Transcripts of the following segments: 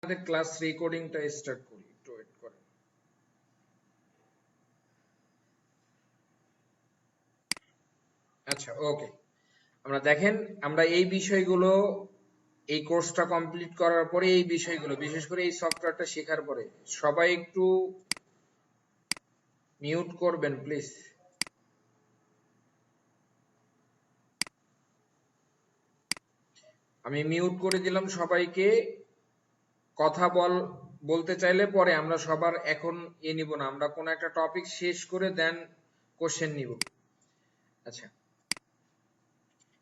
আমাদের class রেকর্ডিংটা start করি, একটু ওয়েট করেন। আচ্ছা, ওকে। আমরা দেখেন, আমরা এই বিষয়গুলো এই কোর্সটা কমপ্লিট করার পরে এই বিষয়গুলো, বিশেষ করে এই সফটওয়্যারটা শেখার পরে সবাই একটু মিউট করবেন প্লিজ। আমি মিউট করে দিলাম সবাইকে। কথা বলতে চাইলে পরে, আমরা সবার এখন নিব না, আমরা কোন একটা টপিক শেষ করে দেন কোশ্চেন নিব। আচ্ছা,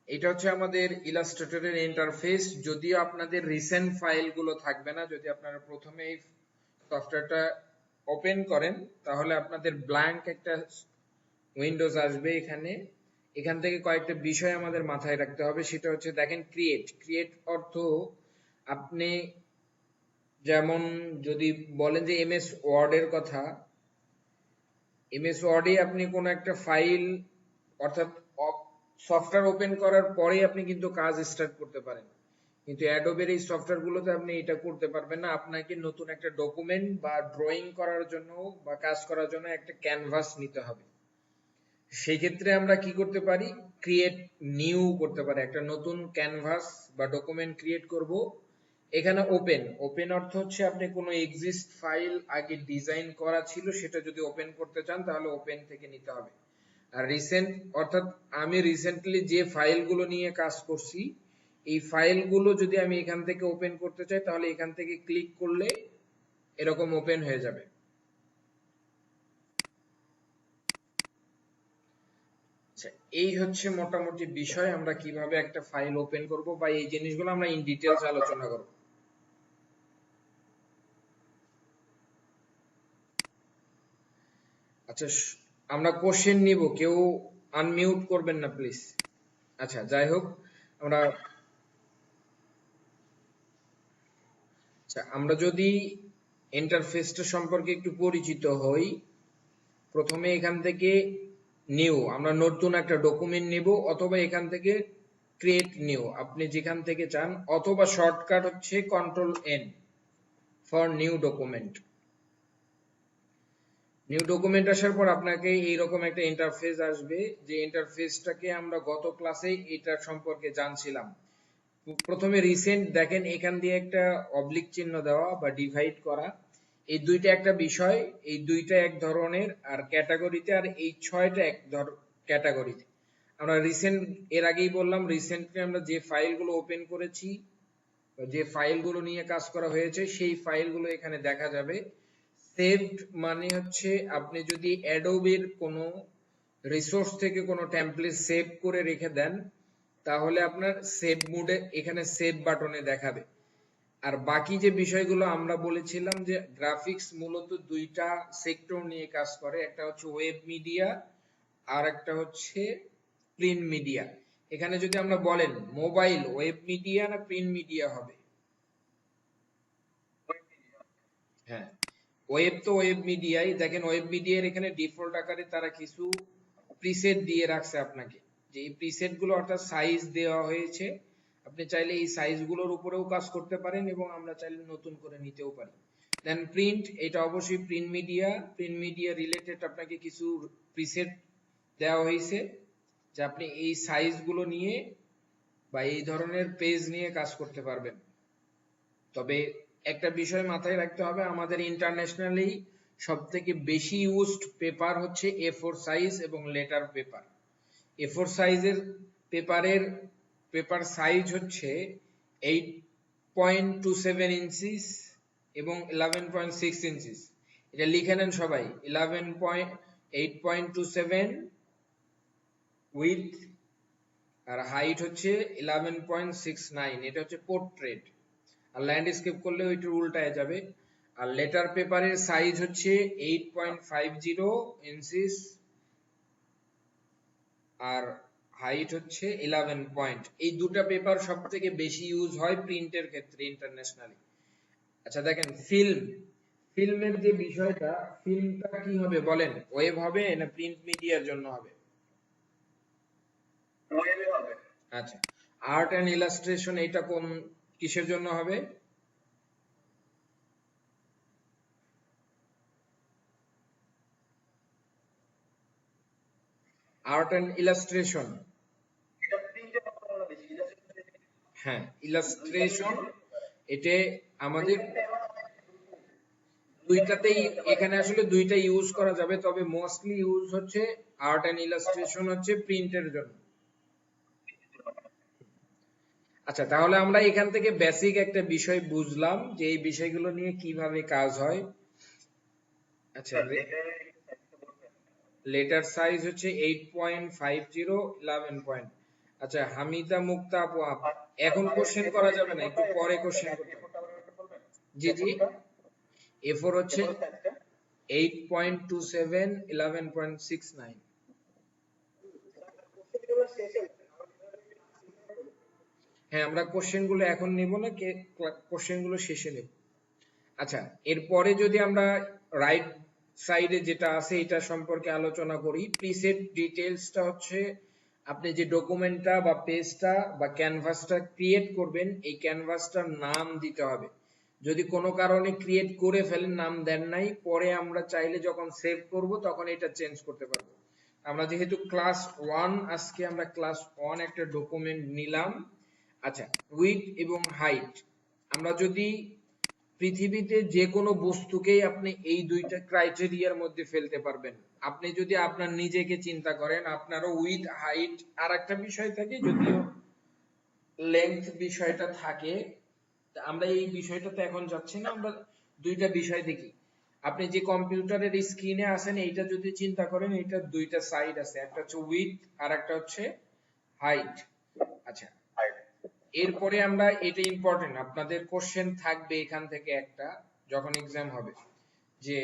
এটা হচ্ছে আমাদের ইলাস্ট্রেটরের ইন্টারফেস। যদিও আপনাদের রিসেন্ট ফাইলগুলো থাকবে না, যদি আপনারা প্রথমে এই সফটওয়্যারটা ওপেন করেন তাহলে আপনাদের ব্ল্যাঙ্ক একটা উইন্ডোজ আসবে। এখান থেকে কয়েকটা বিষয় আমাদের মাথায় রাখতে হবে। সেটা হচ্ছে, দেখেন, ক্রিয়েট অর্থ আপনি যেমন যদি বলেন যে এমএস ওয়ার্ডের কথা, এমএস ওয়ার্ডে আপনি কোন একটা ফাইল অর্থাৎ সফটওয়্যার ওপেন করার পরেই আপনি কিন্তু কাজ স্টার্ট করতে পারেন, কিন্তু অ্যাডোবের এই সফটওয়্যারগুলোতে আপনি এটা করতে পারবেন না। আপনাকে নতুন একটা ডকুমেন্ট বা ড্রয়িং করার জন্য বা কাজ করার জন্য একটা ক্যানভাস নিতে হবে। সেই ক্ষেত্রে আমরা কি করতে পারি, ক্রিয়েট নিউ করতে পারি, একটা নতুন ক্যানভাস বা ডকুমেন্ট ক্রিয়েট করব। এখানে ওপেন অর্থ হচ্ছে আপনি কোনো এক্সিস্ট ফাইল আগে ডিজাইন করা ছিল সেটা যদি ওপেন করতে চান তাহলে ওপেন থেকে নিতে হবে। আর রিসেন্ট অর্থাৎ আমি রিসেন্টলি যে ফাইলগুলো নিয়ে কাজ করছি এই ফাইলগুলো যদি আমি এখান থেকে ওপেন করতে চাই তাহলে এখান থেকে ক্লিক করলে এরকম ওপেন হয়ে যাবে। আচ্ছা, এই হচ্ছে মোটামুটি বিষয়, আমরা কিভাবে একটা ফাইল ওপেন করব বা এই জিনিসগুলো আমরা ইন ডিটেইলস আলোচনা করব। আচ্ছা, আমরা কোশ্চেন নিব, কেউ আনমিউট করবেন না প্লিজ। আচ্ছা, যাই হোক, আমরা আচ্ছা আমরা যদি ইন্টারফেসটা সম্পর্কে একটু পরিচিত হই, প্রথমে এখান থেকে নিউ, আমরা নতুন একটা ডকুমেন্ট নিব, অথবা এখান থেকে ক্রিয়েট নিউ, আপনি যেখান থেকে চান, অথবা শর্টকাট হচ্ছে control N for new document. New document আসার পর আপনাকে এইরকম একটা ইন্টারফেস আসবে, যে ইন্টারফেসটাকে আমরা গত ক্লাসে এটার সম্পর্কে জানছিলাম। প্রথমে রিসেন্ট দেখেন, এখান দিয়ে একটা অবলিক চিহ্ন দেওয়া বা ডিভাইড করা, এই দুইটা একটা বিষয়, এই দুইটা এক ধরনের, আর ক্যাটাগরিতে, আর এই ছয়টা এক ক্যাটাগরিতে। আমরা রিসেন্ট, এর আগেই বললাম, রিসেন্টলি আমরা যে ফাইলগুলো ওপেন করেছি, যে ফাইলগুলো নিয়ে কাজ করা হয়েছে সেই ফাইলগুলো এখানে দেখা যাবে। সেভড মানে হচ্ছে আপনি যদি অ্যাডোবের কোনো রিসোর্স থেকে কোনো টেমপ্লেট সেভ করে রেখে দেন তাহলে আপনার সেভ মোডে এখানে সেভ বাটনে দেখাবে। আর বাকি যে বিষয়গুলো আমরা বলেছিলাম, যে গ্রাফিক্স মূলত দুইটা সেক্টর নিয়ে কাজ করে, একটা হচ্ছে ওয়েব মিডিয়া আর একটা হচ্ছে প্রিন্ট মিডিয়া। এখানে যদি আমরা বলেন মোবাইল ওয়েব মিডিয়া না প্রিন্ট মিডিয়া হবে? হ্যাঁ, ওয়েব তো ওয়েব মিডিয়াই। দেখেন, ওয়েব মিডিয়ার এখানে ডিফল্ট আকারে তারা কিছু প্রিসেট দিয়ে রাখছে আপনাকে, যে এই প্রিসেট গুলো অর্থাৎ সাইজ দেওয়া হয়েছে, আপনি চাইলে এই সাইজ গুলোর উপরেও কাজ করতে পারেন এবং আমরা চাইলে নতুন করে নিতেও পারি। দেন প্রিন্ট, এটা অবশ্যই প্রিন্ট মিডিয়া রিলেটেড আপনাকে কিছু প্রিসেট দেওয়া হয়েছে, যে আপনি এই সাইজ গুলো নিয়ে বা এই ধরনের পেজ নিয়ে কাজ করতে পারবেন। তবে একটা বিষয় মাথায় রাখতে হবে, আমাদের ইন্টারন্যাশনালি সব থেকে বেশি ইউজড পেপার হচ্ছে A4 সাইজ এবং লেটার পেপার। A4 সাইজের পেপার সাইজ হচ্ছে 8.27 ইঞ্চিস এবং 11.6 ইঞ্চিস। এটা লিখে নেন সবাই, 8.27 উইথ, আর হাইট হচ্ছে 11.69, এটা হচ্ছে পোর্ট্রেট। আর ল্যান্ডস্কেপ করলে ওইটার উল্টায় যাবে। আর লেটার পেপারের সাইজ হচ্ছে 8.50 ইঞ্চিস আর হাইট হচ্ছে 11 পয়েন্ট। এই দুটো পেপার সব থেকে বেশি ইউজ হয় প্রিন্টের ক্ষেত্রে ইন্টারন্যাশনালি। আচ্ছা দেখেন, ফিল্মের যে বিষয়টা, ফিল্মটা কি হবে বলেন, ওয়েব হবে না প্রিন্ট মিডিয়ার জন্য হবে? আচ্ছা, আর্ট এন্ড ইলাস্ট্রেশন এটা কোন কিসের জন্য হবে? আর্ট এন্ড ইলাস্ট্রেশন, হ্যাঁ ইলাস্ট্রেশন, এটা আমাদের দুইটাতেই, এখানে আসলে দুইটা ইউজ করা যাবে, তবে মোস্টলি ইউজ হচ্ছে আর্ট এন্ড ইলাস্ট্রেশন হচ্ছে প্রিন্টের জন্য। আচ্ছা, তাহলে আমরা এখান থেকে বেসিক একটা বিষয় বুঝলাম যে এই বিষয়গুলো নিয়ে কিভাবে কাজ হয়। আচ্ছা, লেটার সাইজ হচ্ছে 8.50 11 পয়েন্ট। আচ্ছা, হামিদা মুক্তা আপু, এখন কোশ্চেন করা যাবে না, একটু পরে কোশ্চেন করতে হবে। জি জি, A4 হচ্ছে 8.27 11.69। হ্যাঁ, আমরা কোশ্চেন গুলো এখন নিব না, কোশ্চেন গুলো শেষে নেব। আচ্ছা, এরপরে যদি আমরা রাইট সাইডে যেটা আছে এটা সম্পর্কে আলোচনা করি। প্রিসেট ডিটেইলসটা হচ্ছে আপনি যে ডকুমেন্টটা বা পেজটা বা ক্যানভাসটা ক্রিয়েট করবেন, এই ক্যানভাসটার নাম দিতে হবে। যদি কোনো কারণে ক্রিয়েট করে ফেলেন, নাম দেন নাই, পরে আমরা চাইলে যখন সেভ করব তখন এটা চেঞ্জ করতে পারবো। আমরা যেহেতু ক্লাস 1, আজকে আমরা ক্লাস 1 একটা ডকুমেন্ট নিলাম। আচ্ছা, উইডথ এবং হাইট, আমরা যদি পৃথিবীতে যে কোনো বস্তুকেই আপনি এই দুইটা ক্রাইটেরিয়ার মধ্যে ফেলতে পারবেন। আপনি যদি আপনার নিজেকে চিন্তা করেন, আপনারও উইথ হাইট আর একটা বিষয় থাকে, যদিও লেংথ বিষয়টা থাকে, আমরা এই বিষয়টাতে এখন যাচ্ছি না, আমরা দুইটা বিষয় দেখি। আপনি যে কম্পিউটারের স্ক্রিনে আছেন, এইটা যদি চিন্তা করেন, এটা দুইটা সাইড আছে, একটা হচ্ছে উইথ আর একটা হচ্ছে হাইট। আচ্ছা, এরপরে আমরা, এটা ইম্পর্টেন্ট, আপনাদের কোশ্চেন থাকবে এখান থেকে একটা যখন এক্সাম হবে, যে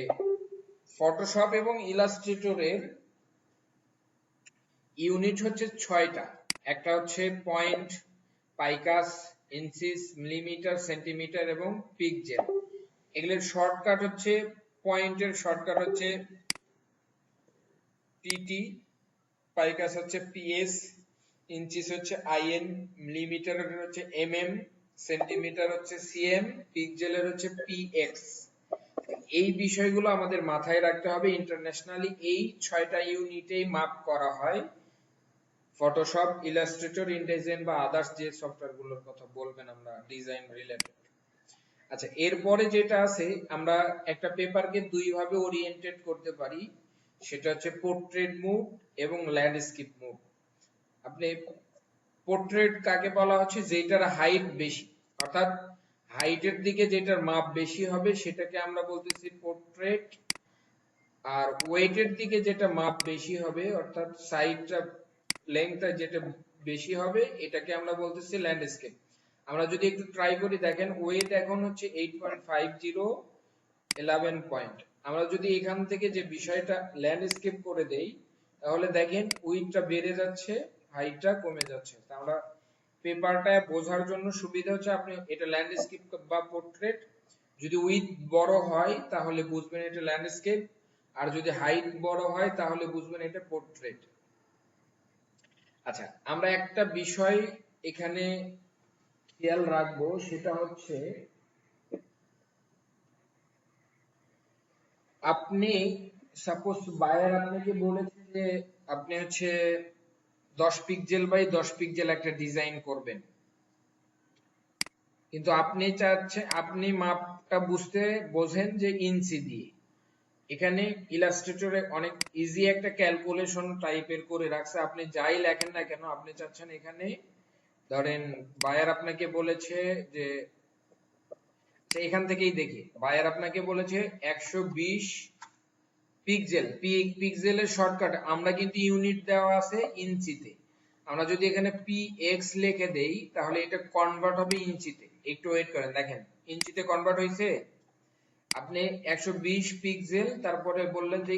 ফটোশপ এবং ইলাস্ট্রেটরের ইউনিট হচ্ছে 6টা। একটা হচ্ছে পয়েন্ট, পাইকাস, ইঞ্চিস, মিলিমিটার, সেন্টিমিটার এবং পিক্সেল। এগুলোর শর্টকাট হচ্ছে, পয়েন্টের শর্টকাট হচ্ছে পিটি, পাইকাস হচ্ছে পিএস, ইঞ্চিস হচ্ছে আইএন, মিলিমিটার হচ্ছে এমএম, সেন্টিমিটার হচ্ছে সিএম, পিক্সেলের হচ্ছে পিএক্স। এই বিষয়গুলো আমাদের মাথায় রাখতে হবে। ইন্টারন্যাশনালি এই 6টা ইউনিটেই মাপ করা হয়। ফটোশপ, ইলাস্ট্রেটর, ইনডিজাইন বা আদার্স যে সফটওয়্যারগুলোর কথা বলবেন আমরা ডিজাইন রিলেটেড। আচ্ছা, এরপরে যেটা আছে, আমরা একটা পেপারকে দুই ভাবে ওরিয়েন্টেড করতে পারি, সেটা হচ্ছে পোর্ট্রেট মোড এবং ল্যান্ডস্কেপ মোড। আপনি পোর্ট্রেট কাকে বলা হচ্ছে, যেটার হাইট বেশি, অর্থাৎ হাইটের দিকে যেটার মাপ বেশি হবে সেটাকে আমরা বলতেছি পোর্ট্রেট, আর ওয়েটের দিকে যেটা মাপ বেশি হবে, অর্থাৎ সাইডটা লেংথটা যেটা বেশি হবে, এটাকে আমরা বলতেছি ল্যান্ডস্কেপ। আমরা যদি একটু ট্রাই করি, দেখেন ওয়েট এখন হচ্ছে 8.50 11 পয়েন্ট। আমরা যদি এখান থেকে যে বিষয়টা ল্যান্ডস্কেপ করে দেই, তাহলে দেখেন উইডথটা বেড়ে যাচ্ছে, হাইটটা কমে যাচ্ছে। তা আমরা পেপারটা বোঝার জন্য সুবিধা হচ্ছে, আপনি এটা ল্যান্ডস্কেপ বা পোর্ট্রেট, যদি উইডথ বড় হয় তাহলে বুঝবেন এটা ল্যান্ডস্কেপ, আর যদি হাইট বড় হয় তাহলে বুঝবেন এটা পোর্ট্রেট। আচ্ছা, আমরা একটা বিষয় এখানে খেয়াল রাখবো, সেটা হচ্ছে আপনি সাপোজ বায়ার আপনাকে বলেছে যে আপনি হচ্ছে 10 পিক্সেল বাই 10 পিক্সেল একটা ডিজাইন করবেন, কিন্তু আপনি চাচ্ছেন, আপনি মাপটা বোঝেন যে ইঞ্চি দিয়ে। এখানে ইলাস্ট্রেটরে অনেক ইজি একটা ক্যালকুলেশন টাইপের করে রাখছে, আপনি যাই লেখেন না কেন, আপনি চাচ্ছেন এখানে, ধরেন বায়ার আপনাকে বলেছে যে, এখান থেকেই দেখি, বায়ার আপনাকে বলেছে 120 পিক্সেল, পিক্সেলের শর্টকাট আমরা কিন্তু ইউনিট দেওয়া আছে ইঞ্চিতে, আমরা যদি এখানে px লিখে দেই তাহলে এটা কনভার্ট হবে ইঞ্চিতে। একটু ওয়েট করেন, দেখেন ইঞ্চিতে কনভার্ট হয়েছে। আপনি 120 পিক্সেল, তারপরে বললেন যে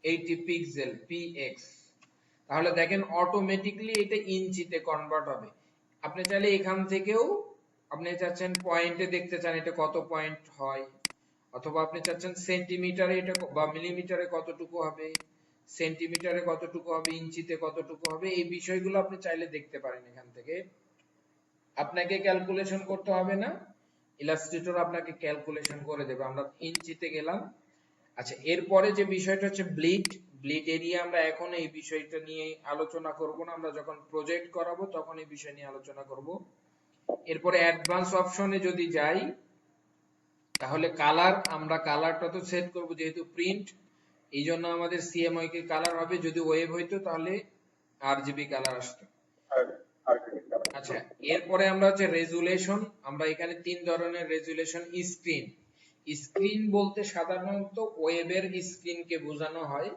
80 পিক্সেল px, তাহলে দেখেন অটোমেটিক্যালি এটা ইঞ্চিতে কনভার্ট হবে। আপনি চাইলে এখান থেকেও, আপনি চাচ্ছেন পয়েন্টে দেখতে চান এটা কত পয়েন্ট হয়, অথবা আপনি চাচ্ছেন সেন্টিমিটারে এটা বা মিলিমিটারে কতটুকু হবে, সেন্টিমিটারে কতটুকু হবে, ইঞ্চিতে কতটুকু হবে, এই বিষয়গুলো আপনি চাইলে দেখতে পারেন এখান থেকে। আপনাকে ক্যালকুলেশন করতে হবে না, ইলাস্ট্রেটর আপনাকে ক্যালকুলেশন করে দেবে। আমরা ইঞ্চিতে গেলাম। আচ্ছা, এরপরে যে বিষয়টা হচ্ছে ব্লিড, ব্লিড এরিয়া আমরা এখন এই বিষয়টা নিয়ে আলোচনা করব না, আমরা যখন প্রজেক্ট করাবো তখন এই বিষয় নিয়ে আলোচনা করব। এরপরে অ্যাডভান্স অপশনে যদি যাই তাহলে কালার, আমরা কালারটা তো সেট করব, যেহেতু প্রিন্ট এই জন্য আমাদের সিএমওয়াই কে কালার হবে, যদি ওয়েব হইতো তাহলে আরজিবি কালার আসতো। আচ্ছা, এরপরে আমরা হচ্ছে রেজুলেশন, আমরা এখানে তিন ধরনের রেজুলেশন। স্ক্রিন, স্ক্রিন বলতে সাধারণত ওয়েবের স্ক্রিনকে বোঝানো হয়।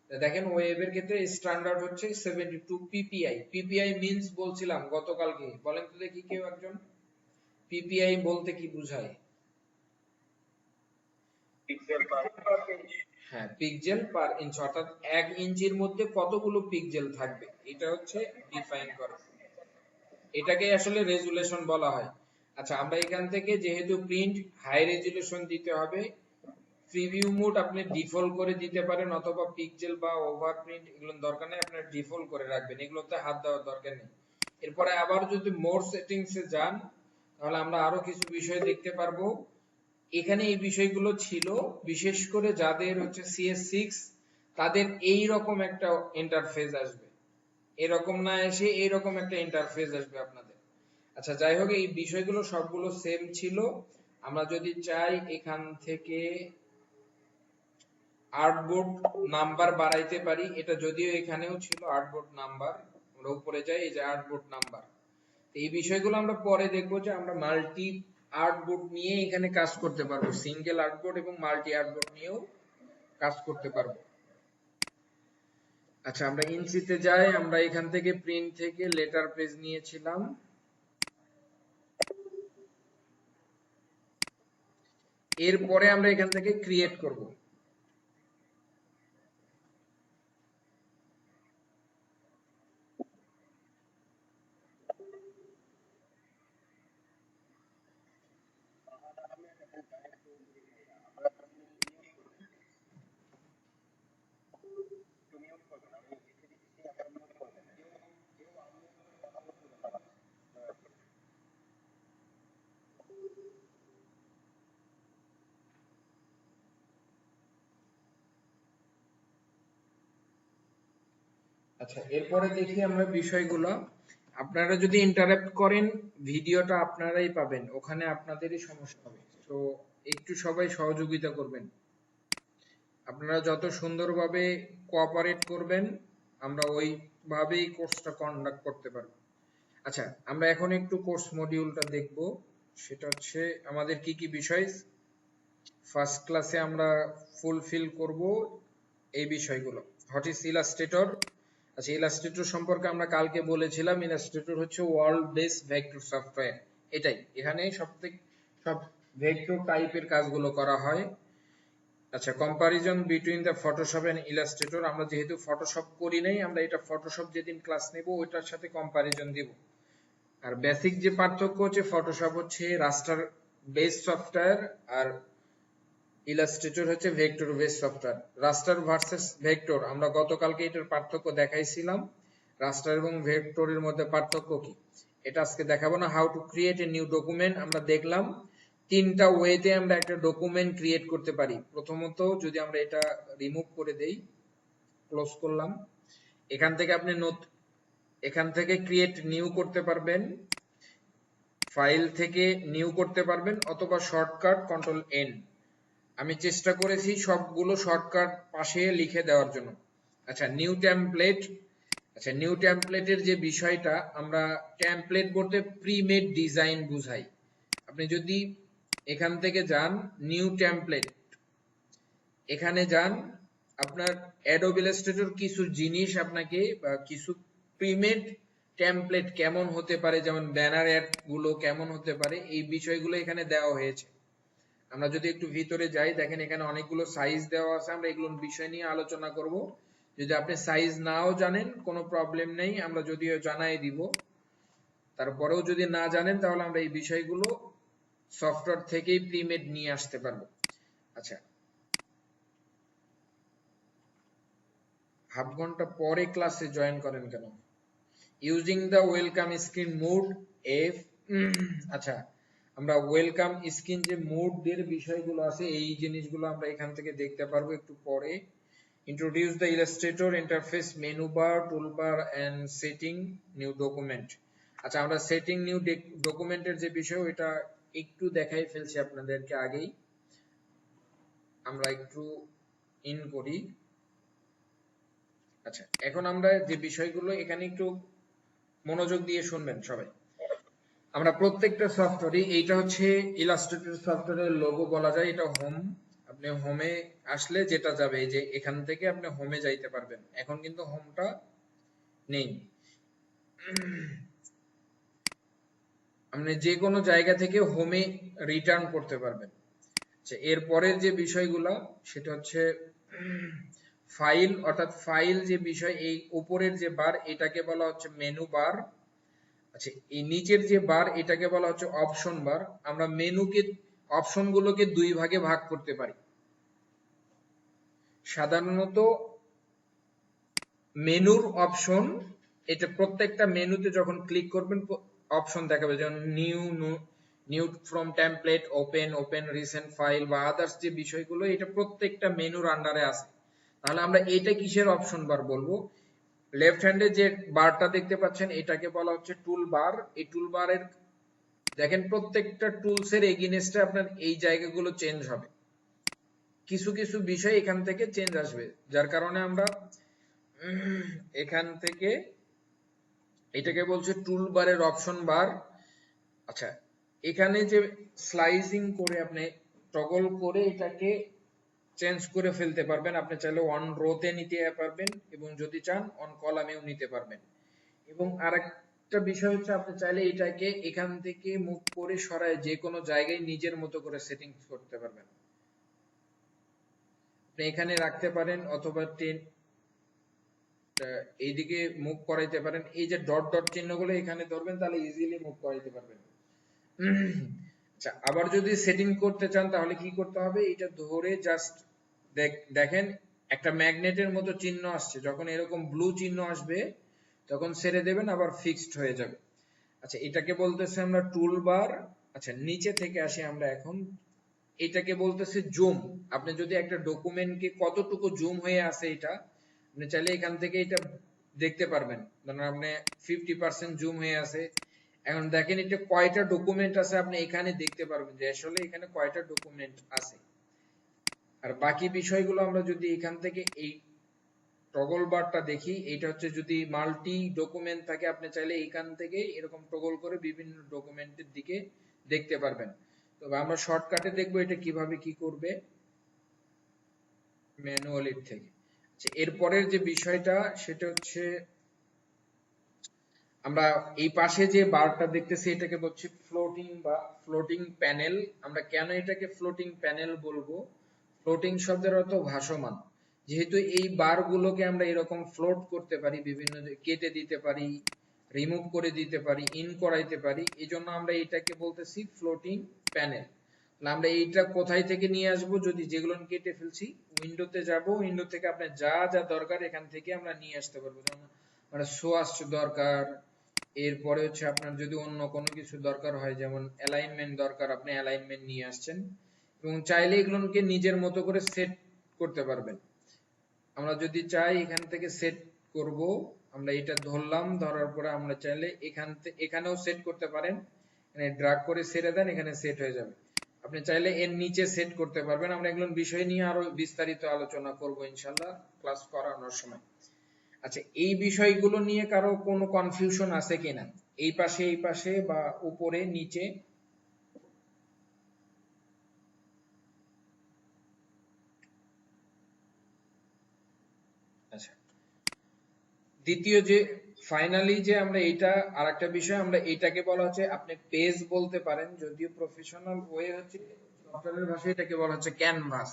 দেখেন ওয়েবের ক্ষেত্রে স্ট্যান্ডার্ড হচ্ছে 72 পিপিআই। পিপিআই মিন্স বলছিলাম গতকালকে, বলেন তো দেখি কেউ একজন পিপিআই বলতে কি বোঝায়? হ্যাঁ, পিক্সেল পার ইঞ্চ, অর্থাৎ 1 ইঞ্চির মধ্যে কতগুলো পিক্সেল থাকবে এটা হচ্ছে ডিফাইন করে, এটাকে আসলে রেজুলেশন বলা হয়। আচ্ছা, আমরা এখান থেকে যেহেতু প্রিন্ট হাই রেজুলেশন দিতে হবে, প্রিভিউ মোড আপনি ডিফল্ট করে দিতে পারেন, অথবা পিক্সেল বা ওভার প্রিন্ট এগুলো দরকার নেই, আপনার ডিফল্ট করে রাখবেন, এগুলোতে হাত দেওয়ার দরকার নেই। এরপরে আবার যদি মোর সেটিংসে যান তাহলে আমরা আরো কিছু বিষয় দেখতে পারবো। এখানে এই বিষয়গুলো ছিল বিশেষ করে যাদের হচ্ছে CS6 তাদের এই রকম একটা ইন্টারফেস আসবে, এরকম না এসে এইরকম একটা ইন্টারফেস আসবে আপনাদের। আচ্ছা, যাই হোক, এই বিষয়গুলো সবগুলো সেম ছিল। আমরা যদি চাই এখান থেকে আর্টবোর্ড নাম্বার বাড়াইতে পারি, এটা যদিও এখানেও ছিল আর্টবোর্ড নাম্বার, আমরা উপরে যাই, এই যে আর্টবোর্ড নাম্বার। এই বিষয়গুলো আমরা পরে দেখবো, যে আমরা মাল্টি আর্টবোর্ড নিয়ে এখানে কাজ করতে পারবো, সিঙ্গেল আর্টবোর্ড এবং মাল্টি আর্টবোর্ড নিয়েও কাজ করতে পারবো। আচ্ছা, আমরা ইনসিতে যাই, আমরা এখান থেকে প্রিন্ট থেকে লেটার পেজ নিয়েছিলাম, এরপরে আমরা এখান থেকে ক্রিয়েট করব। আচ্ছা, এরপরে দেখি আমরা বিষয়গুলো। আপনারা যদি ইন্টারাপ্ট করেন ভিডিওটা আপনারাই পাবেন, ওখানে আপনাদেরই সমস্যা হবে, তো একটু সবাই সহযোগিতা করবেন। আপনারা যত সুন্দরভাবে কোঅপারেট করবেন আমরা ওইভাবেই কোর্সটা কন্ডাক্ট করতে পারবো। আচ্ছা, আমরা এখন একটু কোর্স মডিউলটা দেখব, সেটা হচ্ছে আমাদের কি কি বিষয় ফার্স্ট ক্লাসে আমরা ফুলফিল করব এই বিষয়গুলো। What is Illustrator? আচ্ছা, ইলাস্ট্রেটর সম্পর্কে আমরা কালকে বলেছিলাম, ইলাস্ট্রেটর হচ্ছে ওয়ার্ল্ড বেস্ট ভেক্টর সফটওয়্যার। এটাই, এখানে সব ভেক্টর টাইপের কাজগুলো করা হয়। আচ্ছা, comparison between the Photoshop and Illustrator, আমরা যেহেতু ফটোশপ করি নাই, আমরা এটা ফটোশপ যেদিন ক্লাস নেব ওইটার সাথে কম্পারিজন দিব। আর বেসিক যে পার্থক্য হচ্ছে, ফটোশপ হচ্ছে রাস্টার বেসড সফটওয়্যার আর ইলাস্ট্রেটর হচ্ছে ভেক্টর বেসড সফটওয়্যার। রাস্টার ভার্সেস ভেক্টর, আমরা গতকালকে এটার পার্থক্য দেখাইছিলাম, রাস্টার এবং ভেক্টরের মধ্যে পার্থক্য কি এটা আজকে দেখাবো না। How to create a new document, আমরা দেখলাম তিনটা ওয়েতে আমরা একটা ডকুমেন্ট ক্রিয়েট করতে পারি। প্রথমত যদি আমরা এটা রিমুভ করে দেই, ক্লোজ করলাম, এখান থেকে আপনি এখান থেকে ক্রিয়েট নিউ করতে পারবেন, ফাইল থেকে নিউ করতে পারবেন, অথবা শর্টকাট কন্ট্রোল এন। আমি চেষ্টা করেছি সবগুলো শর্টকাট পাশে লিখে দেওয়ার জন্য। আচ্ছা, নিউ টেমপ্লেট। আচ্ছা, নিউ টেমপ্লেটের যে বিষয়টা, আমরা টেমপ্লেট বলতে প্রিমেড ডিজাইন বুঝাই। আপনি যদি এখান থেকে যান নিউ টেমপ্লেট, এখানে যান, আপনার অ্যাডোবি ইলাস্ট্রেটর কিছু জিনিস আপনাকে বা কিছু প্রিমেড টেমপ্লেট কেমন হতে পারে, যেমন ব্যানার অ্যাড গুলো কেমন হতে পারে, এই বিষয়গুলো এখানে দেওয়া হয়েছে। আমরা যদি একটু ভিতরে যাই, দেখেন এখানে অনেকগুলো সাইজ দেওয়া আছে, আমরা এগুলোর বিষয় নিয়ে আলোচনা করব। যদি আপনি সাইজ নাও জানেন কোনো প্রবলেম নেই, আমরা যদিও জানাই দিব, তারপরেও যদি না জানেন তাহলে আমরা এই বিষয়গুলো সফটওয়্যার থেকেই প্রিমেড নিয়ে আসতে পারবো। আচ্ছা, হাফ ঘন্টা পরে ক্লাসে জয়েন করেন কেন? Using the welcome screen mode F. আচ্ছা, আমরা ওয়েলকাম স্ক্রিন যে মোড এর বিষয়গুলো আছে এই জিনিসগুলো আমরা এখান থেকে দেখতে পারবো একটু পরে। introduce the Illustrator interface, menu bar, toolbar and setting new document. আচ্ছা আমরা সেটিং নিউ ডকুমেন্টের যে বিষয় এটা একটু দেখাই ফেলছি আপনাদেরকে আগেই। আমরা একটু ইন করি। আচ্ছা এখন আমরা যে বিষয়গুলো এখানে একটু মনোযোগ দিয়ে শুনবেন সবাই। আমরা প্রত্যেকটা সফটওয়্যারে, এইটা হচ্ছে ইলাস্ট্রেটর সফটওয়্যারের লোগো বলা যায়, এটা হোম। আপনি হোমে আসলে যেটা যাবে এই যে এখান থেকে আপনি হোমে যাইতে পারবেন। এখন কিন্তু হোমটা নেই। আপনি যে কোনো জায়গা থেকে হোমে রিটার্ন করতে পারবেন। আচ্ছা এরপরের যে বিষয়গুলো সেটা হচ্ছে ফাইল, অর্থাৎ ফাইল যে বিষয়, এই উপরের যে বার এটাকে বলা হচ্ছে মেনু বার। আচ্ছা এই নিচের যে বার এটাকে বলা হচ্ছে অপশন বার। আমরা মেনুকে, অপশনগুলোকে দুই ভাগে ভাগ করতে পারি। সাধারণত মেনুর অপশন, এটা প্রত্যেকটা মেনুতে যখন ক্লিক করবেন অপশন দেখাবে, যেমন new from template, open recent file বা আদার্স যে বিষয়গুলো, এটা প্রত্যেকটা মেনুর আন্ডারে আছে। তাহলে আমরা এটা কিসের অপশন বার বলবো? লেফট হ্যান্ডে যে বারটা দেখতে পাচ্ছেন এটাকে বলা হচ্ছে টুল বার। এই টুল বারের দেখেন প্রত্যেকটা টুলস এর এগেইনস্টে আপনার এই জায়গাগুলো চেঞ্জ হবে, কিছু কিছু বিষয় এখান থেকে চেঞ্জ আসবে, যার কারণে আমরা এখান থেকে এটাকে বলছে টুল বারের অপশন বার। আচ্ছা এখানে যে স্লাইসিং করে আপনি টগল করে এটাকে চেঞ্জ করে ফেলতে পারবেন। আপনি চাইলে ওয়ান রোতে নিতে পারবেন এবং যদি চান অন কলামেও নিতে পারবেন। এবং আরেকটা বিষয় হচ্ছে আপনি চাইলে এটাকে এখান থেকে মুভ করে সরায় যে কোনো জায়গায় নিজের মতো করে সেটিংস করতে পারবেন। আপনি এখানে রাখতে পারেন অথবা এইদিকে মুভ করাইতে পারেন। এই যে ডট ডট চিহ্নগুলো এখানে ধরবেন তাহলে ইজিলি মুভ করাইতে পারবেন। আচ্ছা আবার যদি সেটিং করতে চান তাহলে কি করতে হবে? এটা ধরে জাস্ট দেখেন একটা ম্যাগনেটের মতো চিহ্ন আসছে, যখন এরকম ব্লু চিহ্ন আসবে তখন ছেড়ে দেবেন, আবার ফিক্সড হয়ে যাবে। আচ্ছা এটাকে বলতেছে আমরা টুল বার। আচ্ছা নিচে থেকে আসি আমরা এখন, এটাকে বলতেছে জুম। আপনি যদি একটা ডকুমেন্টকে কতটুকু জুম হয়ে আছে এটা আপনি চাইলে এখান থেকে এটা দেখতে পারবেন। ধরুন আপনি 50% জুম হয়ে আছে। এখন দেখেন এটা কয়টা ডকুমেন্ট আছে, আপনি এখানে দেখতে পারবেন যে আসলে এখানে কয়টা ডকুমেন্ট আছে। আর বাকি বিষয়গুলো আমরা যদি এখান থেকে এই টগল বারটা দেখি, এটা হচ্ছে যদি মাল্টি ডকুমেন্ট থাকে আপনি চাইলে এখান থেকে এরকম টগল করে বিভিন্ন ডকুমেন্টের দিকে দেখতে পারবেন। তবে আমরা শর্টকাটে দেখবো এটা কিভাবে কি করবে ম্যানুয়ালির থেকে। আচ্ছা এরপরের যে বিষয়টা সেটা হচ্ছে আমরা এই পাশে যে বারটা দেখতেছি এটাকে বলছি ফ্লোটিং বা ফ্লোটিং প্যানেল। আমরা কেন এটাকে ফ্লোটিং প্যানেল বলবো? ফ্লোটিং শব্দের অর্থ ভাসমান। যেহেতু এই বারগুলোকে আমরা এরকম ফ্লোট করতে পারি, বিভিন্ন কেটে দিতে পারি, রিমুভ করে দিতে পারি, ইন করাইতে পারি, এই জন্য আমরা এটাকে বলতেছি ফ্লোটিং প্যানেল। আমরা এইটা কোথায় থেকে নিয়ে আসবো? যদি যেগুলো কেটে ফেলছি উইন্ডোতে যাব, উইন্ডো থেকে আপনার যা যা দরকার এখান থেকে আমরা নিয়ে আসতে পারবো। যেমন মানে সোয়াস দরকার, এরপরে হচ্ছে আপনার যদি অন্য কোনো কিছু দরকার হয় যেমন অ্যালাইনমেন্ট দরকার, আপনি অ্যালাইনমেন্ট নিয়ে আসছেন এবং চাইলে এগুলোকে নিজের মতো করে সেট করতে পারবেন। আমরা যদি চাই এখান থেকে সেট করব, আমরা এটা ধরলাম, ধরার পরে আমরা চাইলে এখানেও সেট করতে পারেন। এখানে ড্র্যাগ করে ছেড়ে দেন, এখানে সেট হয়ে যাবে। আপনি চাইলে এর নিচে সেট করতে পারবেন। আমরা এগুলো বিষয় নিয়ে আরো বিস্তারিত আলোচনা করব ইনশাআল্লাহ ক্লাস করানোর সময়। আচ্ছা এই বিষয়গুলো নিয়ে কারো কোনো কনফিউশন আছে কিনা? এই পাশে বা উপরে নিচে? আচ্ছা দ্বিতীয় যে ফাইনালি যে আমরা এটা আরেকটা বিষয়, আমরা এটাকে বলা হচ্ছে আপনি পেজ বলতে পারেন, যদিও প্রফেশনাল ওয়ে হচ্ছে সফটওয়্যারের ভাষায় এটাকে বলা হচ্ছে ক্যানভাস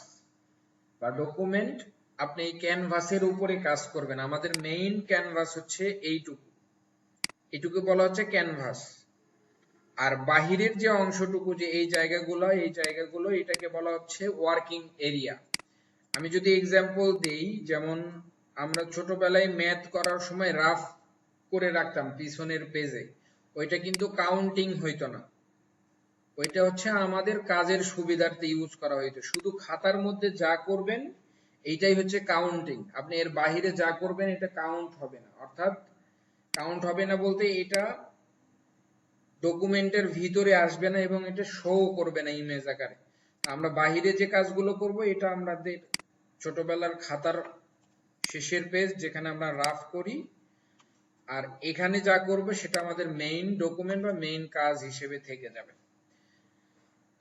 বা ডকুমেন্ট। আপনি এই ক্যানভাসের উপরে কাজ করবেন। আমাদের মেইন ক্যানভাস হচ্ছে এইটুকু বলা হচ্ছে ক্যানভাস। আর বাহিরের যে অংশটুকু, যে এই জায়গাগুলো এটাকে বলা হচ্ছে ওয়ার্কিং এরিয়া। আমি যদি এক্সাম্পল দেই, যেমন আমরা ছোটবেলায় ম্যাথ করার সময় রাফ করে রাখতাম পিছনের পেজে, ওইটা কিন্তু কাউন্টিং হইতো না, ওইটা হচ্ছে আমাদের কাজের সুবিধার্থে ইউজ করা হইতো। শুধু খাতার মধ্যে যা করবেন এইটাই হচ্ছে কাউন্টিং। আপনি এর বাহিরে যা করবেন এটা কাউন্ট হবে না, অর্থাৎ কাউন্ট হবে না বলতে এটা ডকুমেন্টের ভিতরে আসবে না এবং এটা শো করবে না ইমেজ আকারে। আমরা বাহিরে যে কাজগুলো করব এটা আমাদের ছোটবেলার খাতার শেষের পেজ যেখানে আমরা রাফ করি, আর এখানে যা করব সেটা আমাদের মেইন ডকুমেন্ট বা মেইন কাজ হিসেবে থেকে যাবে।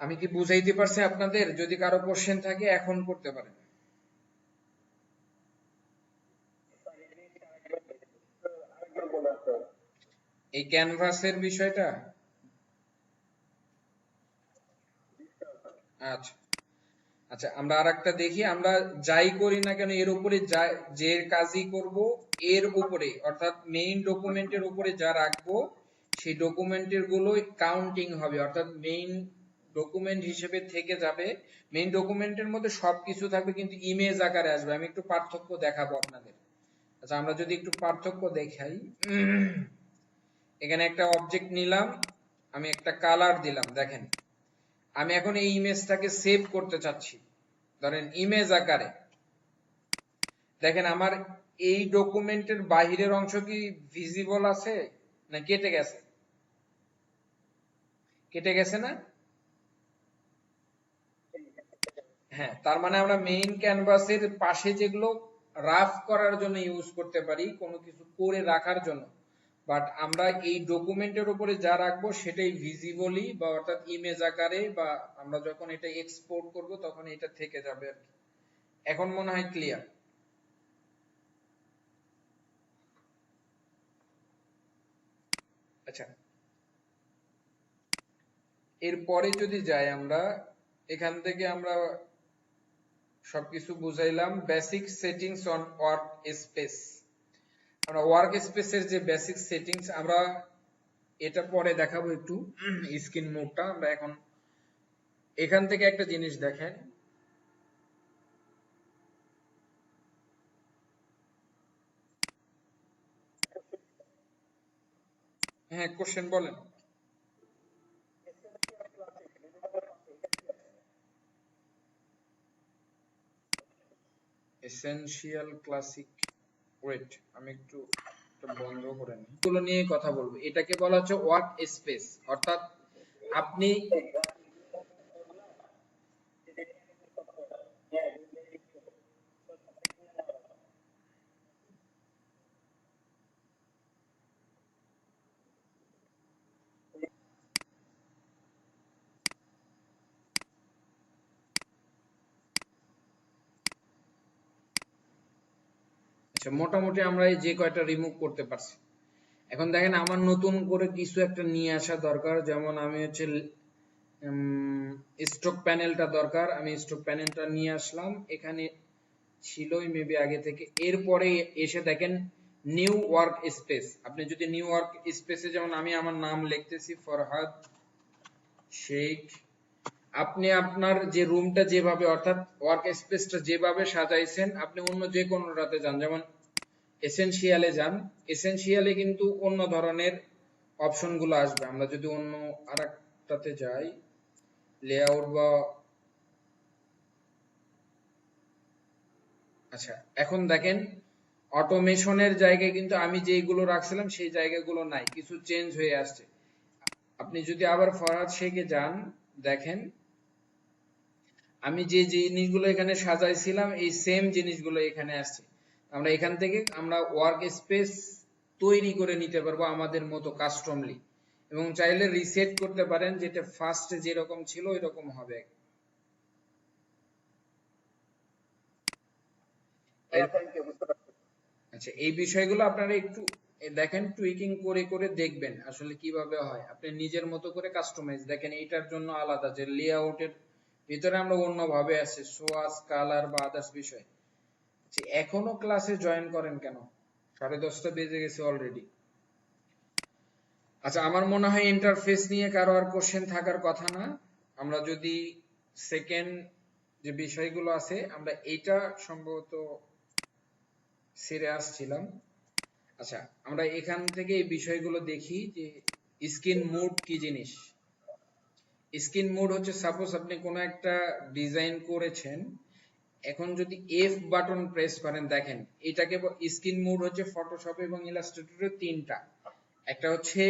আমি কি বুঝাইতে পারছি আপনাদের? যদি কারো কোশ্চেন থাকে এখন করতে পারেন। এই ক্যানভাসের বিষয়টা, আচ্ছা আচ্ছা, আমরা আরেকটা দেখি। আমরা যাই করি না কেন এর উপরে যে কাজই করব এর উপরে, অর্থাৎ মেইন ডকুমেন্টের উপরে যা রাখবো সেই ডকুমেন্টের গুলো কাউন্টিং হবে, অর্থাৎ মেইন ডকুমেন্ট হিসেবে থেকে যাবে। মেইন ডকুমেন্টের মধ্যে সবকিছু থাকবে কিন্তু ইমেজ আকারে আসবে। আমি একটু পার্থক্য দেখাবো আপনাদের। আচ্ছা, আমরা যদি একটু পার্থক্য দেখাই, এখানে একটা অবজেক্ট নিলাম, আমি একটা কালার দিলাম, দেখেন আমি এখন এই ইমেজটাকে সেভ করতে চাচ্ছি, ধরেন ইমেজ আকারে। দেখেন আমার এই ডকুমেন্টের বাহিরের অংশ কি ভিজিবল আছে না কেটে গেছে? কেটে গেছে না? হ্যাঁ, তার মানে আমরা মেইন ক্যানভাসের পাশে যেগুলো রাফ করার জন্য ইউজ করতে পারি, কোনো কিছু করে রাখার জন্য, বাট আমরা এই ডকুমেন্টের উপরে যা রাখবো সেটাই ভিজিবলি বা অর্থাৎ ইমেজ আকারে, বা আমরা যখন এটা এক্সপোর্ট করব তখন এটা থেকে যাবে আর কি। এখন মনে হয় ক্লিয়ার? আচ্ছা, এরপরে যদি যাই আমরা, এখান থেকে আমরা সবকিছু বুঝাইলাম। Basic settings on work space, আমরা ওয়ার্ক স্পেসের যে বেসিক সেটিংস আমরা এটা পরে দেখাবো একটু। স্ক্রিন মোডটা আমরা এখন এখান থেকে একটা জিনিস দেখেন, হ্যাঁ কোশ্চেন বলেন। এসেনশিয়াল ক্লাসিক, ওয়েট আমি একটু এটা বন্ধ করে নিই, এগুলো নিয়ে কথা বলবো। এটাকে বলা হচ্ছে ওয়ার্ক স্পেস, অর্থাৎ আপনি, আচ্ছা মোটামুটি আমরা এই যে কয়টা রিমুভ করতে পারছি। এখন দেখেন আমার নতুন করে কিছু একটা নিয়ে আসা দরকার, যেমন আমি হচ্ছে স্টক প্যানেলটা দরকার, আমি স্টক প্যানেলটা নিয়ে আসলাম, এখানে ছিলই মেবি আগে থেকে। এরপরে এসে দেখেন নিউ ওয়ার্ক স্পেস, আপনি যদি নিউ ওয়ার্ক স্পেসে, যেমন আমি আমার নাম লিখতেছি ফরহাদ শেখ, আপনি আপনার যে রুমটা যেভাবে অর্থাৎ ওয়ার্ক স্পেসটা যেভাবে সাজাইছেন, আপনি অন্য যে কোনোটাতে যান, যেমন এসেনশিয়ালে যান, এসেনশিয়ালে কিন্তু অন্য ধরনের অপশনগুলো আসবে। আমরা যদি অন্য আরেকটাতে যাই, লেআউট বা, আচ্ছা এখন দেখেন অটোমেশনের জায়গায় কিন্তু আমি যেগুলো রাখছিলাম সেই জায়গাগুলো নাই, কিছু চেঞ্জ হয়ে আসছে। আপনি যদি আবার ফরহাদ শেখে যান, দেখেন আমি যে জিনিসগুলো এখানে সাজাইছিলাম এই সেম জিনিসগুলো এখানে আসছে। আমরা এখান থেকে আমরা ওয়ার্ক স্পেস তৈরি করে নিতে পারবো আমাদের মতো কাস্টমলি, এবং চাইলে রিসেট করতে পারেন, যেটা ফার্স্ট যেরকম ছিল ওইরকম হবে। আচ্ছা, এই বিষয়গুলো আপনারা একটু দেখেন, টুইকিং করে করে দেখবেন আসলে কিভাবে হয়। আপনি নিজের মতো করে কাস্টমাইজ দেখেন, এইটার জন্য আলাদা যে লেআউটের ভিতরে আমরা অন্যভাবে আছে সোয়াস কালার বা আদার্স বিষয়। আচ্ছা, এখনো ক্লাসে জয়েন করেন কেন? 10:30 বেজে গেছে অলরেডি। আচ্ছা, আমার মনে হয় ইন্টারফেস নিয়ে কারো আর কোশ্চেন থাকার কথা না। আমরা যদি সেকেন্ড যে বিষয়গুলো আছে আমরা এইটা সম্ভবত সেরে আসছিলাম। আচ্ছা, আমরা এখান থেকে এই বিষয়গুলো দেখি যে স্ক্রিন মোড কি জিনিস। স্ক্রিন মোড হচ্ছে সাপোজ আপনি কোনো একটা ডিজাইন করেছেন, এখন যদি এফ বাটন প্রেস করেন, দেখেন এটাকে স্ক্রিন মোড হচ্ছে ফটোশপ এবং ইলাস্ট্রেটরের তিনটা। একটা হচ্ছে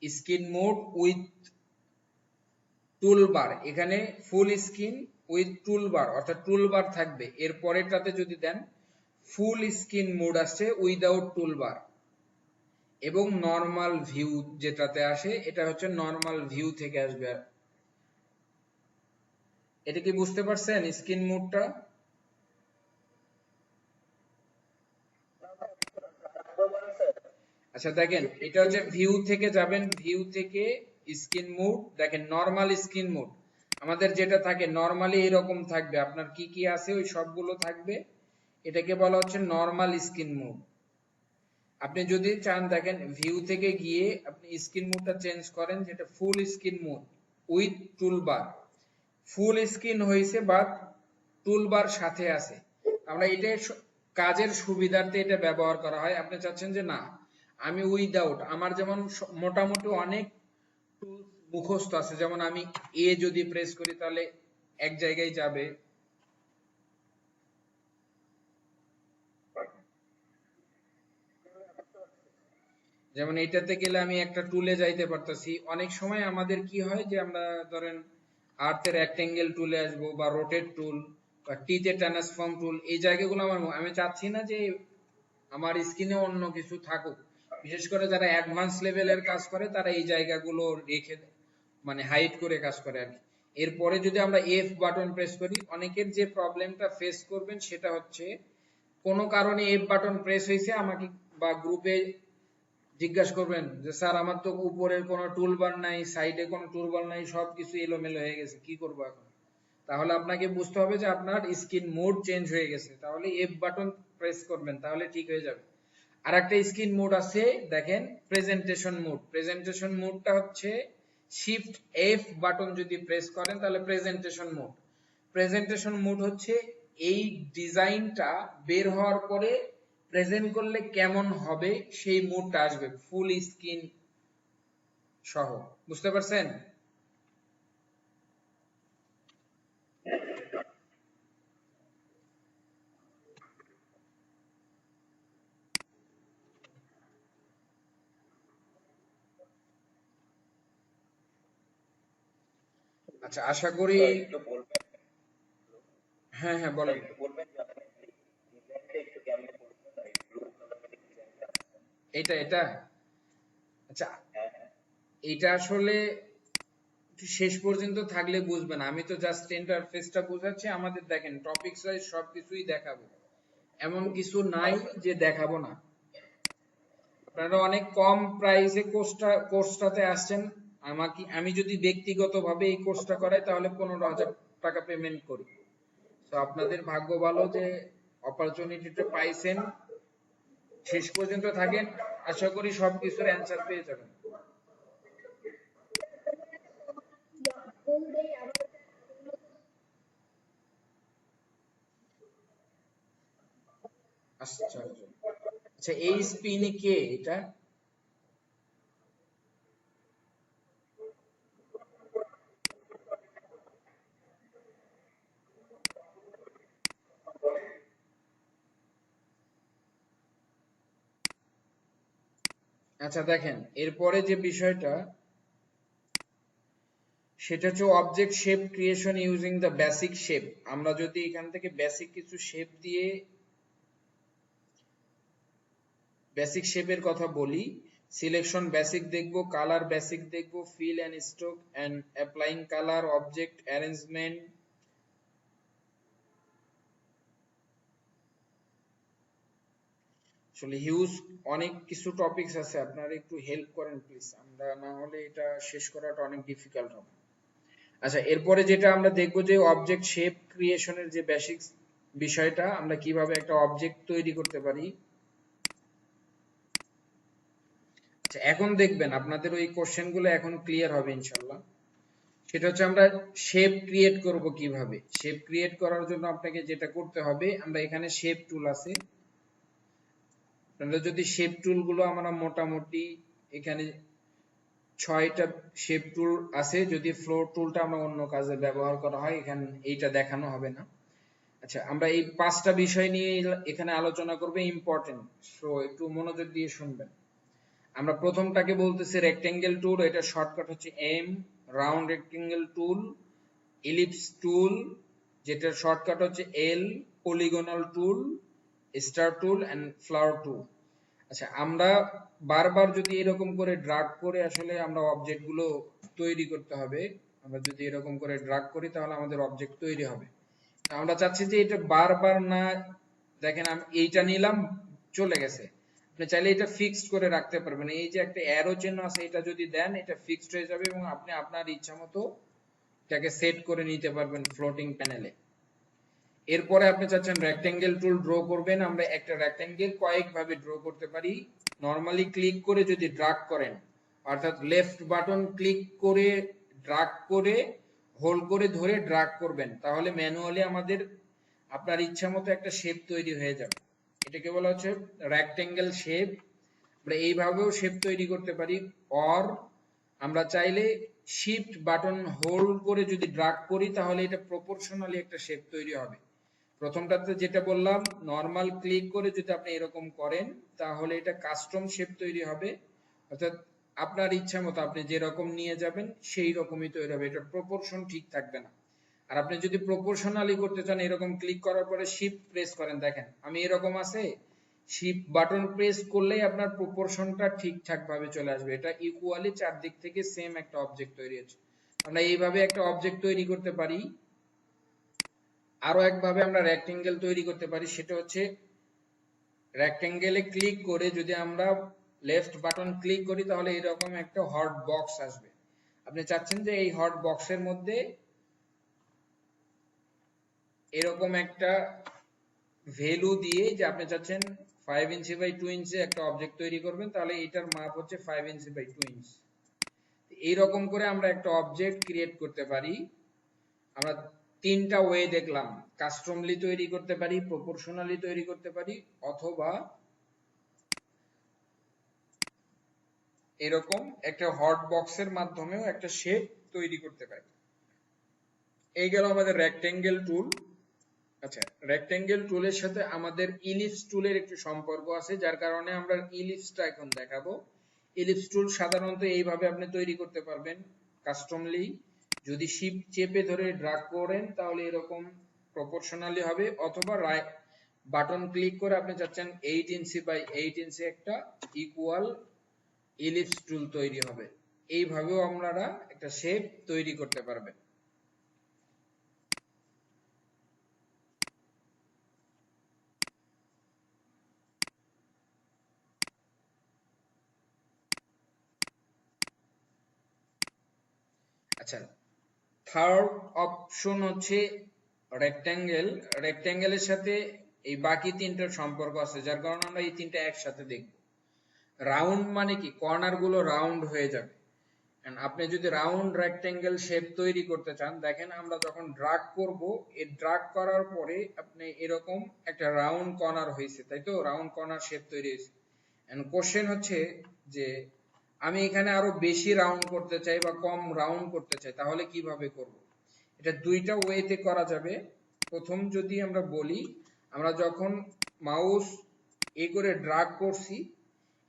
স্ক্রিন মোড উইথ টুলবার, এখানে ফুল স্ক্রিন উইথ টুলবার অর্থাৎ টুলবার থাকবে। এর পরেরটাতে যদি দেন ফুল স্ক্রিন মোড আসছে উইদাউট টুলবার, এবং নরমাল ভিউ যেটাতে আসে এটা হচ্ছে নরমাল ভিউ থেকে আসবে। এটা কি বুঝতে পারছেন স্ক্রিন মোডটা? আচ্ছা দেখেন, এটা হচ্ছে ভিউ থেকে যাবেন, ভিউ থেকে স্ক্রিন মোড, দেখেন নরমাল স্ক্রিন মোড আমাদের যেটা থাকে নরমালি এরকম থাকবে, আপনার কি কি আছে ওই সবগুলো থাকবে, এটাকে বলা হচ্ছে নরমাল স্ক্রিন মোড। আপনি যদি চান দেখেন ভিউ থেকে গিয়ে আপনি স্ক্রিন মোডটা চেঞ্জ করেন, যেটা full screen mode with toolbar, full screen হয়েছে বা টুলবার সাথে আছে। আমরা এটা কাজের সুবিধার্থে এটা ব্যবহার করা হয়। আপনি চাচ্ছেন যে না আমি উইদাউট, আমার যেমন মোটামুটি অনেক টুলস মুখস্থ আছে, যেমন আমি এ যদি প্রেস করি তাহলে এক জায়গায় যাবে, যেমন এটাতে গেলে আমি একটা টুলে যাইতে পারতাছি। অনেক সময় আমাদের কি হয় যে আমরা ধরেন আর্থের রেক্টেঙ্গেল টুলে আসবো বা রোটেট টুল বা টিতে ট্রান্সফর্ম টুল, এই জায়গাগুলো আমি চাচ্ছি না যে আমার স্ক্রিনে অন্য কিছু থাকুক। বিশেষ করে যারা অ্যাডভান্স লেভেলের কাজ করে তারা এই জায়গাগুলো রেখে মানে হাইড করে কাজ করে আর কি। এরপরে যদি আমরা এফ বাটন প্রেস করি, অনেকের যে প্রবলেমটা ফেস করবেন সেটা হচ্ছে কোনো কারণে এফ বাটন প্রেস হয়েছে, আমাকে বা গ্রুপে জিজ্ঞাসা করবেন যে স্যার আমার তো উপরের কোনো টুলবার নাই, সাইডে কোনো টুলবার নাই, সবকিছু এলোমেলো হয়ে গেছে, কি করবো এখন? তাহলে আপনাকে বুঝতে হবে যে আপনার স্ক্রিন মোড চেঞ্জ হয়ে গেছে, তাহলে এফ বাটন প্রেস করবেন, তাহলে ঠিক হয়ে যাবে। আর একটা স্ক্রিন মোড আছে দেখেন প্রেজেন্টেশন মোড। প্রেজেন্টেশন মোডটা হচ্ছে শিফট এফ বাটন যদি প্রেস করেন তাহলে প্রেজেন্টেশন মোড। প্রেজেন্টেশন মোড হচ্ছে এই ডিজাইনটা বের হওয়ার পরে প্রেজেন্ট করলে কেমন হবে সেই মোডটা আসবে ফুল স্ক্রিন সহ। বুঝতে পারছেন? আচ্ছা আশা করি। হ্যাঁ হ্যাঁ বলেন। এটা এটা আচ্ছা, এটা আসলে একটু শেষ পর্যন্ত থাকলে বুঝবেন, আমি তো জাস্ট ইন্টারফেসটা বোঝাচ্ছি। আমাদের দেখেন টপিকস ওয়াইজ সবকিছুই দেখাবো, এমন কিছু নাই যে দেখাবো না। আপনারা অনেক কম প্রাইসে কোর্সটাতে আসছেন, আমি যদি ব্যক্তিগতভাবে এই কোর্সটা করাই তাহলে 15,000 টাকা পেমেন্ট করি। তো আপনাদের ভাগ্য ভালো যে অপরচুনিটিটা পাইছেন। শেষ পর্যন্ত থাকেন, আশা করি সবকিছুর অ্যান্সার পেয়ে যাবেন। আচ্ছা আচ্ছা, এই স্পিনে কে এটা? আচ্ছা দেখেন এরপরে যে বিষয়টা সেটা হচ্ছে object shape creation using the basic shape. আমরা যদি এখান থেকে বেসিক কিছু শেপ দিয়ে বেসিক শেপের কথা বলি, সিলেকশন বেসিক দেখব, কালার বেসিক দেখব, fill and stroke and applying colour, object arrangement, আসলে হিউজ অনেক কিছু টপিকস আছে। আপনারা একটু হেল্প করেন প্লিজ, আমরা না হলে এটা শেষ করাটা অনেক ডিফিকাল্ট হবে। আচ্ছা এরপরে যেটা আমরা দেখবো যে অবজেক্ট শেপ ক্রিয়েশনের যে বেসিক বিষয়টা, আমরা কিভাবে একটা অবজেক্ট তৈরি করতে পারি। আচ্ছা এখন দেখবেন আপনাদের ওই কোশ্চেন গুলো এখন ক্লিয়ার হবে ইনশাল্লাহ। সেটা হচ্ছে আমরা শেপ ক্রিয়েট করব কিভাবে। শেপ ক্রিয়েট করার জন্য আপনাকে যেটা করতে হবে, আমরা এখানে শেপ টুল আছে, আপনারা যদি শেপ টুল গুলো আমরা মোটামুটি এখানে 6টা শেপ টুল আছে, যদি ফ্লোর টুলটা আমরা অন্য কাজে ব্যবহার করা হয় এখানে এইটা দেখানো হবে না। আচ্ছা, আমরা এই 5টা বিষয় নিয়ে এখানে আলোচনা করব, ইম্পর্টেন্ট, সো একটু মনোযোগ দিয়ে শুনবেন। আমরা প্রথমটাকে বলতেছি রেক্টেঙ্গেল টুল, এটা শর্টকাট হচ্ছে M. Round rectangle tool, ellipse tool যেটার শর্টকাট হচ্ছে L, polygonal tool, star tool and flower tool. আচ্ছা, আমরা বারবার যদি এরকম করে ড্রাগ করে আসলে আমরা অবজেক্ট গুলো তৈরি করতে হবে, আমরা যদি এরকম করে ড্রাগ করি তাহলে আমাদের অবজেক্ট তৈরি হবে। আমরা চাচ্ছি যে এটা বারবার না, দেখেন আমি এইটা নিলাম চলে গেছে, আপনি চাইলে এটা ফিক্সড করে রাখতে পারবেন। এই যে একটা অ্যারো চিহ্ন আছে, এটা যদি দেন এটা ফিক্সড হয়ে যাবে এবং আপনি আপনার ইচ্ছা মতো এটাকে সেট করে নিতে পারবেন ফ্লোটিং প্যানেলে। এরপরে আপনি চাচ্ছেন রেক্টেঙ্গেল টুল ড্র করবেন, আমরা একটা রেক্টেঙ্গেল কয়েকভাবে ড্র করতে পারি। নরমালি ক্লিক করে যদি ড্রাগ করেন, অর্থাৎ লেফট বাটন ক্লিক করে ড্রাগ করে হোল্ড করে ধরে ড্রাগ করবেন, তাহলে ম্যানুয়ালি আমাদের আপনার ইচ্ছা মতো একটা শেপ তৈরি হয়ে যাবে। এটাকে বলা হচ্ছে রেক্টেঙ্গেল শেপ। আমরা এইভাবেও শেপ তৈরি করতে পারি, অর আমরা চাইলে শিফট বাটন হোল্ড করে যদি ড্রাগ করি তাহলে এটা প্রপোর্শনালি একটা শেপ তৈরি হবে। প্রথমটাতে যেটা বললাম, নরমাল ক্লিক করে যদি আপনি এরকম করেন তাহলে এটা কাস্টম শেপ তৈরি হবে, অর্থাৎ আপনার ইচ্ছা মতো আপনি যেরকম নিয়ে যাবেন সেই রকমই তৈরি হবে, এটা প্রপোর্শন ঠিক থাকবে না। আর আপনি যদি প্রপোর্শনালি করতে চান, এরকম ক্লিক করার পরে শিফট প্রেস করেন, দেখেন আমি এরকম আছে, শিফট বাটন প্রেস করলেই আপনার প্রপোর্শনটা ঠিকঠাক ভাবে চলে আসবে, এটা ইকুয়ালি চারদিক থেকে সেম একটা অবজেক্ট তৈরি হচ্ছে। আমরা এইভাবে একটা অবজেক্ট তৈরি করতে পারি। আরো একভাবে আমরা রেক্টেঙ্গেল তৈরি করতে পারি, সেটা হচ্ছে রেক্টেঙ্গেলে ক্লিক করে যদি আমরা লেফট বাটন ক্লিক করি তাহলে এরকম একটা হট বক্স আসবে। আপনি চাচ্ছেন যে এই হট বক্সের মধ্যে এরকম একটা ভ্যালু দিয়ে, যে আপনি চাচ্ছেন 5 ইঞ্চি বাই 2 ইঞ্চি একটা অবজেক্ট তৈরি করবেন, তাহলে এটার মাপ হচ্ছে 5 ইঞ্চি বাই 2 ইঞ্চি। এইরকম করে আমরা একটা অবজেক্ট ক্রিয়েট করতে পারি। আমরা তিনটা ওয়ে দেখলাম, কাস্টমলি তৈরি করতে পারি, প্রপোর্শনালি তৈরি করতে পারি, অথবা এরকম একটা হট বক্সের মাধ্যমেও একটা শেপ তৈরি করতে পারি। এই গেল আমাদের রেক্টেঙ্গেল টুল। আচ্ছা, রেক্টেঙ্গেল টুলের সাথে আমাদের ইলিপস টুলের একটু সম্পর্ক আছে, যার কারণে আমরা ইলিপসটা এখন দেখাবো। ইলিপস টুল সাধারণত এইভাবে আপনি তৈরি করতে পারবেন কাস্টমলি, যদি শিফট চেপে ধরে ড্রাগ করেন তাহলে এরকম প্রপোর্শনালি হবে, অথবা রাইট বাটন ক্লিক করে আপনি চাচ্ছেন 8 ইঞ্চি বাই 8 ইঞ্চি একটা ইকুয়াল ইলিপস টুল তৈরি হবে। এইভাবেও আপনারা একটা শেপ তৈরি করতে পারবেন। আচ্ছা, থার্ড অপশন হচ্ছে রেক্টেঙ্গেল। রেক্টেঙ্গেলের সাথে এই বাকি তিনটার সম্পর্ক আছে, যার কারণে আমরা এই তিনটা একসাথে দেখব। রাউন্ড মানে কি, কর্নার গুলো রাউন্ড হয়ে যাবে। আপনি যদি রাউন্ড রেক্টেঙ্গেল শেপ তৈরি করতে চান, দেখেন আমরা যখন ড্রাগ করব, এই ড্রাগ করার পরে আপনি এরকম একটা রাউন্ড কর্নার হয়েছে, তাই তো, রাউন্ড কর্নার শেপ তৈরি হয়েছে। এন্ড কোশ্চেন হচ্ছে যে আমি এখানে আরো বেশি রাউন্ড করতে চাই বা কম রাউন্ড করতে চাই, তাহলে কিভাবে করব? এটা দুইটা ওয়েতে করা যাবে। প্রথম যদি আমরা বলি, আমরা যখন মাউস এ করে ড্রাগ করছি,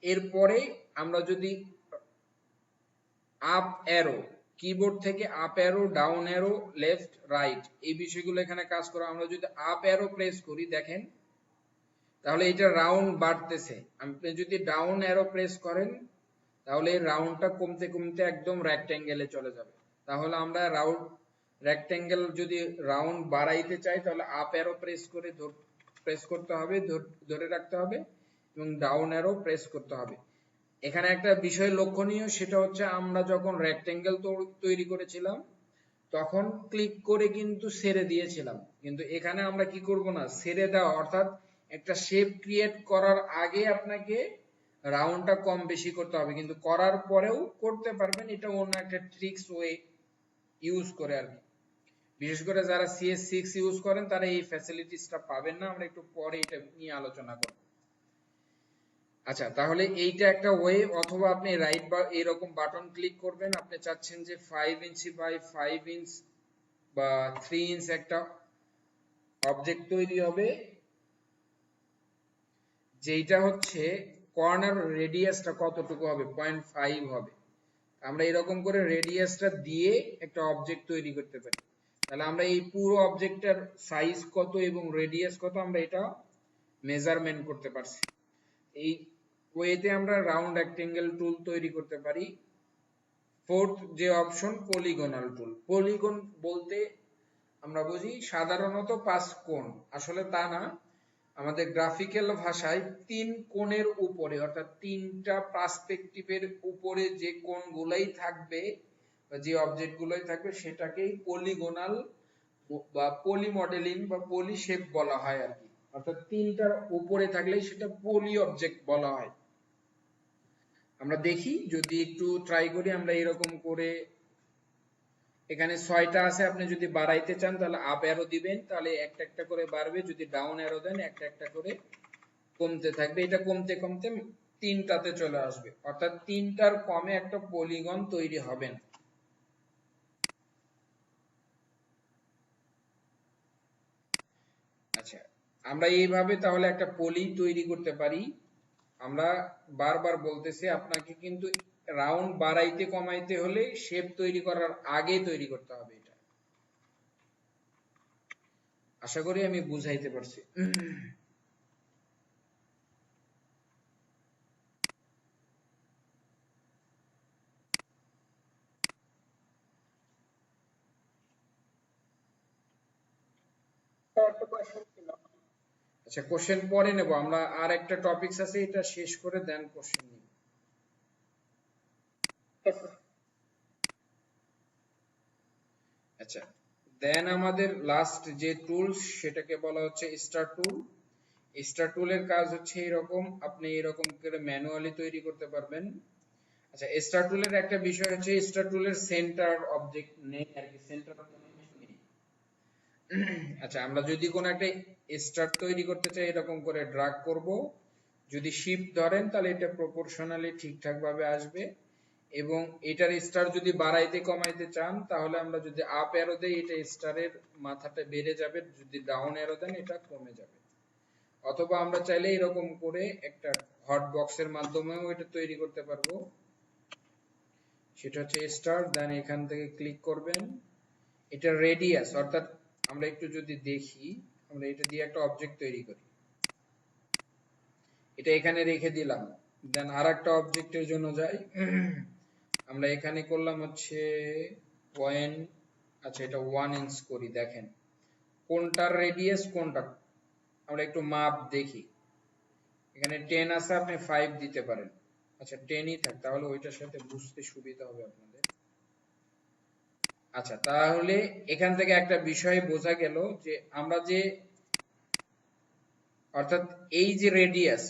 এরপরে আমরা যদি আপ অ্যারো, কিবোর্ড থেকে up arrow, down arrow, left right, এই বিষয়গুলো এখানে কাজ করে, আমরা যদি আপ অ্যারো প্রেস করি দেখেন তাহলে এটা রাউন্ড বাড়তেছে। আপনি যদি ডাউন অ্যারো প্রেস করেন তাহলে রাউন্ডটা কমতে কমতে একদম রেক্টেঙ্গেলে চলে যাবে। তাহলে আমরা রাউন্ড রেক্টেঙ্গেল যদি রাউন্ড বাড়াইতে চাই তাহলে আপ অ্যারো প্রেস করে প্রেস করতে হবে, ধরে রাখতে হবে, এবং ডাউন অ্যারো প্রেস করতে হবে। এখানে একটা বিষয় লক্ষণীয়, সেটা হচ্ছে আমরা যখন রেক্টেঙ্গেল তৈরি করেছিলাম তখন ক্লিক করে কিন্তু ছেড়ে দিয়েছিলাম, কিন্তু এখানে আমরা কি করব না, ছেড়ে দেওয়া অর্থাৎ একটা শেপ ক্রিয়েট করার আগে আপনাকে রাউন্ডটা কম বেশি করতে হবে, কিন্তু করার পরেও করতে পারবেন, এটা অন্য একটা ট্রিক্স ওয়ে ইউজ করে আর কি। বিশেষ করে যারা CS6 ইউজ করেন তারা এই ফ্যাসিলিটিসটা পাবেন না, আমরা একটু পরে এটা নিয়ে আলোচনা করব। আচ্ছা, তাহলে এইটা একটা ওয়ে, অথবা আপনি রাইট বা এরকম বাটন ক্লিক করবেন, আপনি চাচ্ছেন যে 5 ইঞ্চি বাই 5 ইঞ্চ বা 3 ইঞ্চ একটা অবজেক্ট তৈরি হবে যেটা হচ্ছে কর্নার রেডিয়াসটা কতটুকু হবে, 0.5 হবে। আমরা এরকম করে রেডিয়াসটা দিয়ে একটা অবজেক্ট তৈরি করতে পারি। তাহলে আমরা এই পুরো অবজেক্টটার সাইজ কত এবং রেডিয়াস কত আমরা এটা মেজারমেন্ট করতে পারছি। এই ওয়েতে আমরা রাউন্ড রেক্টেঙ্গেল টুল তৈরি করতে পারি। ফোর্থ যে অপশন, পলিগনাল টুল। পলিগন বলতে আমরা বুঝি সাধারণত 5 কোণ, আসলে তা না। আমাদের গ্রাফিক্যাল ভাষায় 3 কোণের উপরে অর্থাৎ 3টা পার্সপেক্টিভের উপরে যে কোণগুলাই থাকবে বা যে অবজেক্টগুলাই থাকবে সেটাকেই পলিগনাল বা পলি মডেলিং বা পলি শেপ বলা হয় আর কি। অর্থাৎ 3টার উপরে থাকলেই সেটা পলি অবজেক্ট বলা হয়। আমরা দেখি যদি একটু ট্রাই করি, আমরা এরকম করে এখানে 6টা আছে, আপনি যদি বাড়াইতে চান তাহলে আপ অ্যারো দিবেন, তাহলে একটা একটা করে বাড়বে। যদি ডাউন অ্যারো দেন একটা একটা করে কমতে থাকবে। এটা কমতে কমতে 3টাতে চলে আসবে, অর্থাৎ 3টার কমে একটা পলিগন তৈরি হবে না। আচ্ছা, আমরা এইভাবে তাহলে একটা পলি তৈরি করতে পারি। আমরা বারবার বলতেছি আপনাকে কিন্তু রাউন্ড বাড়াইতে কমাইতে হলে শেপ তৈরি করার আগে তৈরি করতে হবে। এটা আশা করি আমি বুঝাইতে পারছি। আচ্ছা, কোশ্চেন পরে নেব আমরা, আর একটা টপিকস আছে, এটা শেষ করে দেন কোশ্চেন নিব। আচ্ছা, দেন আমাদের লাস্ট যে টুলস সেটাকে বলা হচ্ছে স্টার টুল। স্টার টুলের কাজ হচ্ছে এরকম, আপনি এরকম করে ম্যানুয়ালি তৈরি করতে পারবেন। আচ্ছা, স্টার টুলের একটা বিষয় হচ্ছে স্টার টুলের সেন্টার অবজেক্ট নেই আর কি, সেন্টার নেই। আচ্ছা, আমরা যদি কোনো একটা স্টার তৈরি করতে চাই এরকম করে ড্রাগ করব, যদি শিফট ধরেন তাহলে এটা প্রপোর্শনালি ঠিকঠাক ভাবে আসবে। এবং এটার স্টার যদি বাড়াইতে কমাইতে চান তাহলে আমরা যদি আপ অ্যারো দেই এটা স্টারের মাথাটা বেড়ে যাবে, যদি ডাউন অ্যারো দেন এটা কমে যাবে। অথবা আমরা চাইলে এরকম করে একটা হট বক্সের মাধ্যমেও এটা তৈরি করতে পারবো। সেটা হচ্ছে স্টার, দেন এখান থেকে ক্লিক করবেন। এটা রেডিয়াস, অর্থাৎ আমরা একটু যদি দেখি, আমরা এটা দিয়ে একটা অবজেক্ট তৈরি করি, এটা এখানে রেখে দিলাম। দেন আর একটা অবজেক্টের জন্য যাই, আমরা এখানে করলাম হচ্ছে পয়েন্ট, আচ্ছা এটা 1 ইঞ্চ করি। দেখেন কোনটার রেডিয়াস কোনটা, আমরা একটু মাপ দেখি। এখানে 10 আছে, আপনি 5 দিতে পারেন। আচ্ছা 10ই থাক, তাহলে ওইটার সাথে বুঝতে সুবিধা হবে আপনাদের। আচ্ছা, তাহলে এখান থেকে একটা বিষয় বোঝা গেল যে আমরা যে অর্থাৎ এই যে রেডিয়াস,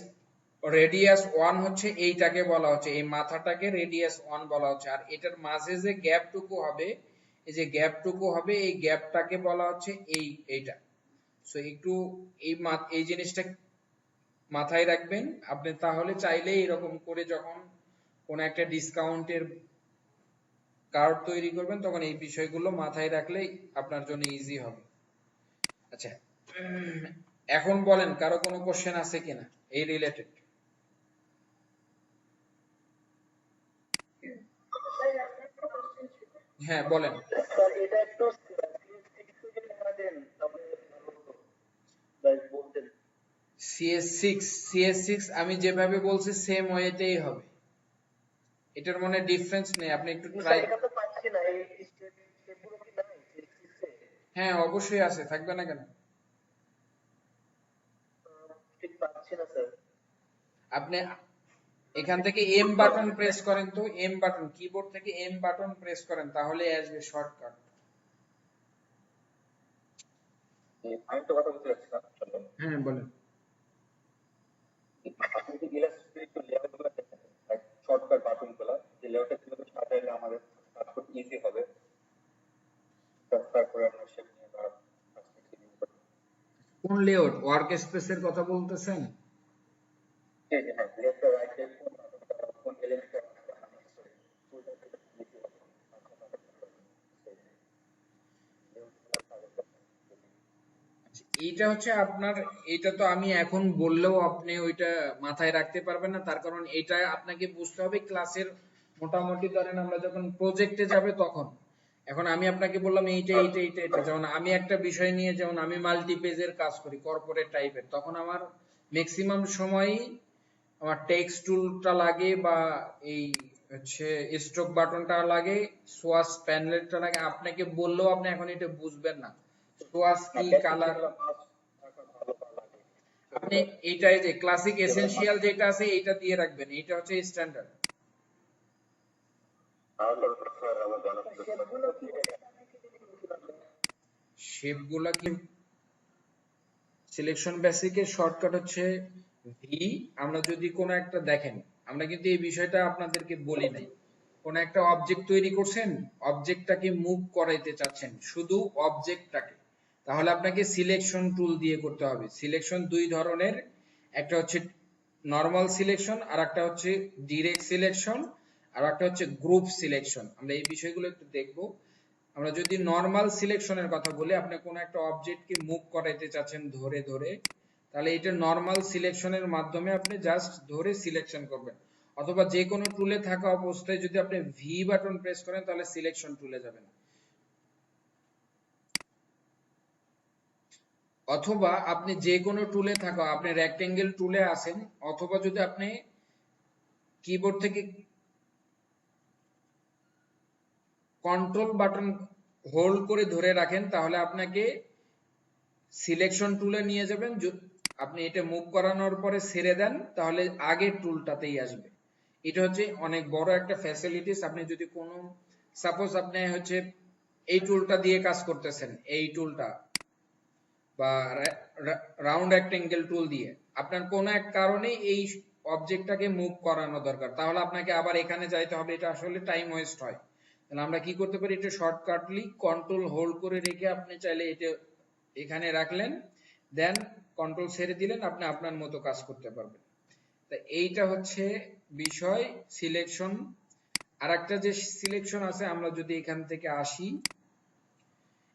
রেডিয়াস 1 হচ্ছে এইটাকে বলা হচ্ছে, এই মাথাটাকে রেডিয়াস 1 বলা হচ্ছে। আর এটার মাঝে যে গ্যাপটুকু হবে, এই যে গ্যাপটুকু হবে এই গ্যাপটাকে বলা হচ্ছে এইটা। সো একটু এই জিনিসটা মাথায় রাখবেন আপনি, তাহলে চাইলে এরকম করে যখন কোন একটা ডিসকাউন্টের কার্ড তৈরি করবেন তখন এই বিষয়গুলো মাথায় রাখলেই আপনার জন্য ইজি হবে। আচ্ছা, এখন বলেন কারো কোনো কোশ্চেন আছে কিনা এই রিলেটেড? হ্যাঁ বলেন। CS6 আমি যেভাবে বলছি সেম ওয়েতেই হবে, এটার মনে ডিফারেন্স নেই, আপনি একটু ট্রাই। হ্যাঁ অবশ্যই আছে, থাকবে না কেন। আপনি এখান থেকে এম বাটন প্রেস করেন, তো এম বাটন, কিবোর্ড থেকে এম বাটন প্রেস করেন তাহলে আসবে শর্টকাট। আমি তো কথা বলতে চাচ্ছিলাম, হ্যাঁ বলেন। আপনি কি ইলাস্ট্রেটর একটু লেআউট গুলো দেখেন, শর্টকাট বাটন গুলো, যে লেআউটটা কিভাবে সাজাইলে আমাদের কাজ করতে ইজি হবে, তারপরে আমরা শেপ নিয়ে বা কোন লেআউট, ওয়ার্ক স্পেসের কথা বলতেছেন? হ্যাঁ লেফট রাইট কোন এলিমেন্টটা এইটা হচ্ছে আপনার, এটা তো আমি এখন বললেও আপনি ওইটা মাথায় রাখতে পারবেন না, তার কারণ এটা আপনাকে বুঝতে হবে ক্লাসের মোটামুটি ধরেন আমরা যখন প্রজেক্টে যাবে তখন। এখন আমি আপনাকে বললাম এইটা এইটা এইটা এটা, যেমন আমি একটা বিষয় নিয়ে, যেমন আমি মাল্টি পেজের কাজ করি কর্পোরেট টাইপের, তখন আমার ম্যাক্সিমাম সময়ই আমার টেক্সট টুলটা লাগে, বা এই হচ্ছে স্ট্রোক বাটনটা লাগে, সোয়াস প্যানেলটা লাগে। আপনাকে বললেও আপনি এখন এটা বুঝবেন না সোয়াস কি, বেসিক কালার। যেগুলো মাস্ট থাকা ভালো লাগে আপনি সেগুলো এইটাই যে ক্লাসিক যেগুলো এসেনশিয়াল মাস্ট যেটা আছে এইটা দিয়ে রাখবেন, এটা হচ্ছে স্ট্যান্ডার্ড। তাহলে স্যার আবার জানার সুযোগ পাবেন। শেপগুলা কি, সিলেকশন বেসিকের শর্টকাট হচ্ছে ভি। আমরা যদি কোনো একটা দেখেন, আমরা কিন্তু এই বিষয়টা আপনাদেরকে বলি নাই, কোন একটা অবজেক্ট তৈরি করছেন, অবজেক্টটাকে মুভ করাইতে চাচ্ছেন, শুধু অবজেক্টটাকে, তাহলে আপনাকে সিলেকশন টুল দিয়ে করতে হবে। সিলেকশন দুই ধরনের, একটা হচ্ছে নর্মাল সিলেকশন, আর একটা হচ্ছে ডিরেক্ট সিলেকশন, আর একটা হচ্ছে গ্রুপ সিলেকশন। আমরা এই বিষয়গুলো একটু দেখবো। আমরা যদি নর্মাল সিলেকশনের কথা বলি, আপনি কোন একটা অবজেক্টকে মুভ করাইতে চাচ্ছেন ধরে ধরে, তাহলে এটা নর্মাল সিলেকশনের মাধ্যমে আপনি জাস্ট ধরে সিলেকশন করবেন। অথবা যে কোনো টুলে থাকা অবস্থায় যদি আপনি ভি বাটন প্রেস করেন তাহলে সিলেকশন টুলে যাবেন। অথবা আপনি যে কোনো টুলে থাকা, আপনি রেক্টেঙ্গেল টুলে আছেন, অথবা যদি আপনি কিবোর্ড থেকে কন্ট্রোল বাটন হোল্ড করে ধরে রাখেন, তাহলে আপনাকে সিলেকশন টুলে নিয়ে যাবেন। আপনি এটা মুভ করানোর পরে ছেড়ে দেন, তাহলে আগের টুলটাতেই আসবে। এটা হচ্ছে অনেক বড় একটা ফ্যাসিলিটিস। আপনি যদি কোনো, সাপোজ আপনি হচ্ছে এই টুলটা দিয়ে কাজ করতেছেন, এই টুলটা বা রাউন্ড রেক্টেঙ্গেল টুল দিয়ে আপনার কোনো এক কারণে এই অবজেক্টটাকে মুভ করানো দরকার, তাহলে আপনাকে আবার এখানে যাইতে হবে, এটা আসলে টাইম ওয়েস্ট হয়। তাহলে আমরা কি করতে পারি, এটা শর্টকাটলি কন্ট্রোল হোল্ড করে রেখে আপনি চাইলে এটা এখানে রাখলেন, দেন কন্ট্রোল ছেড়ে দিলেন, আপনি আপনার মতো কাজ করতে পারবেন। তা এইটা হচ্ছে বিষয় সিলেকশন। আর একটা যে সিলেকশন আছে, আমরা যদি এখান থেকে আসি,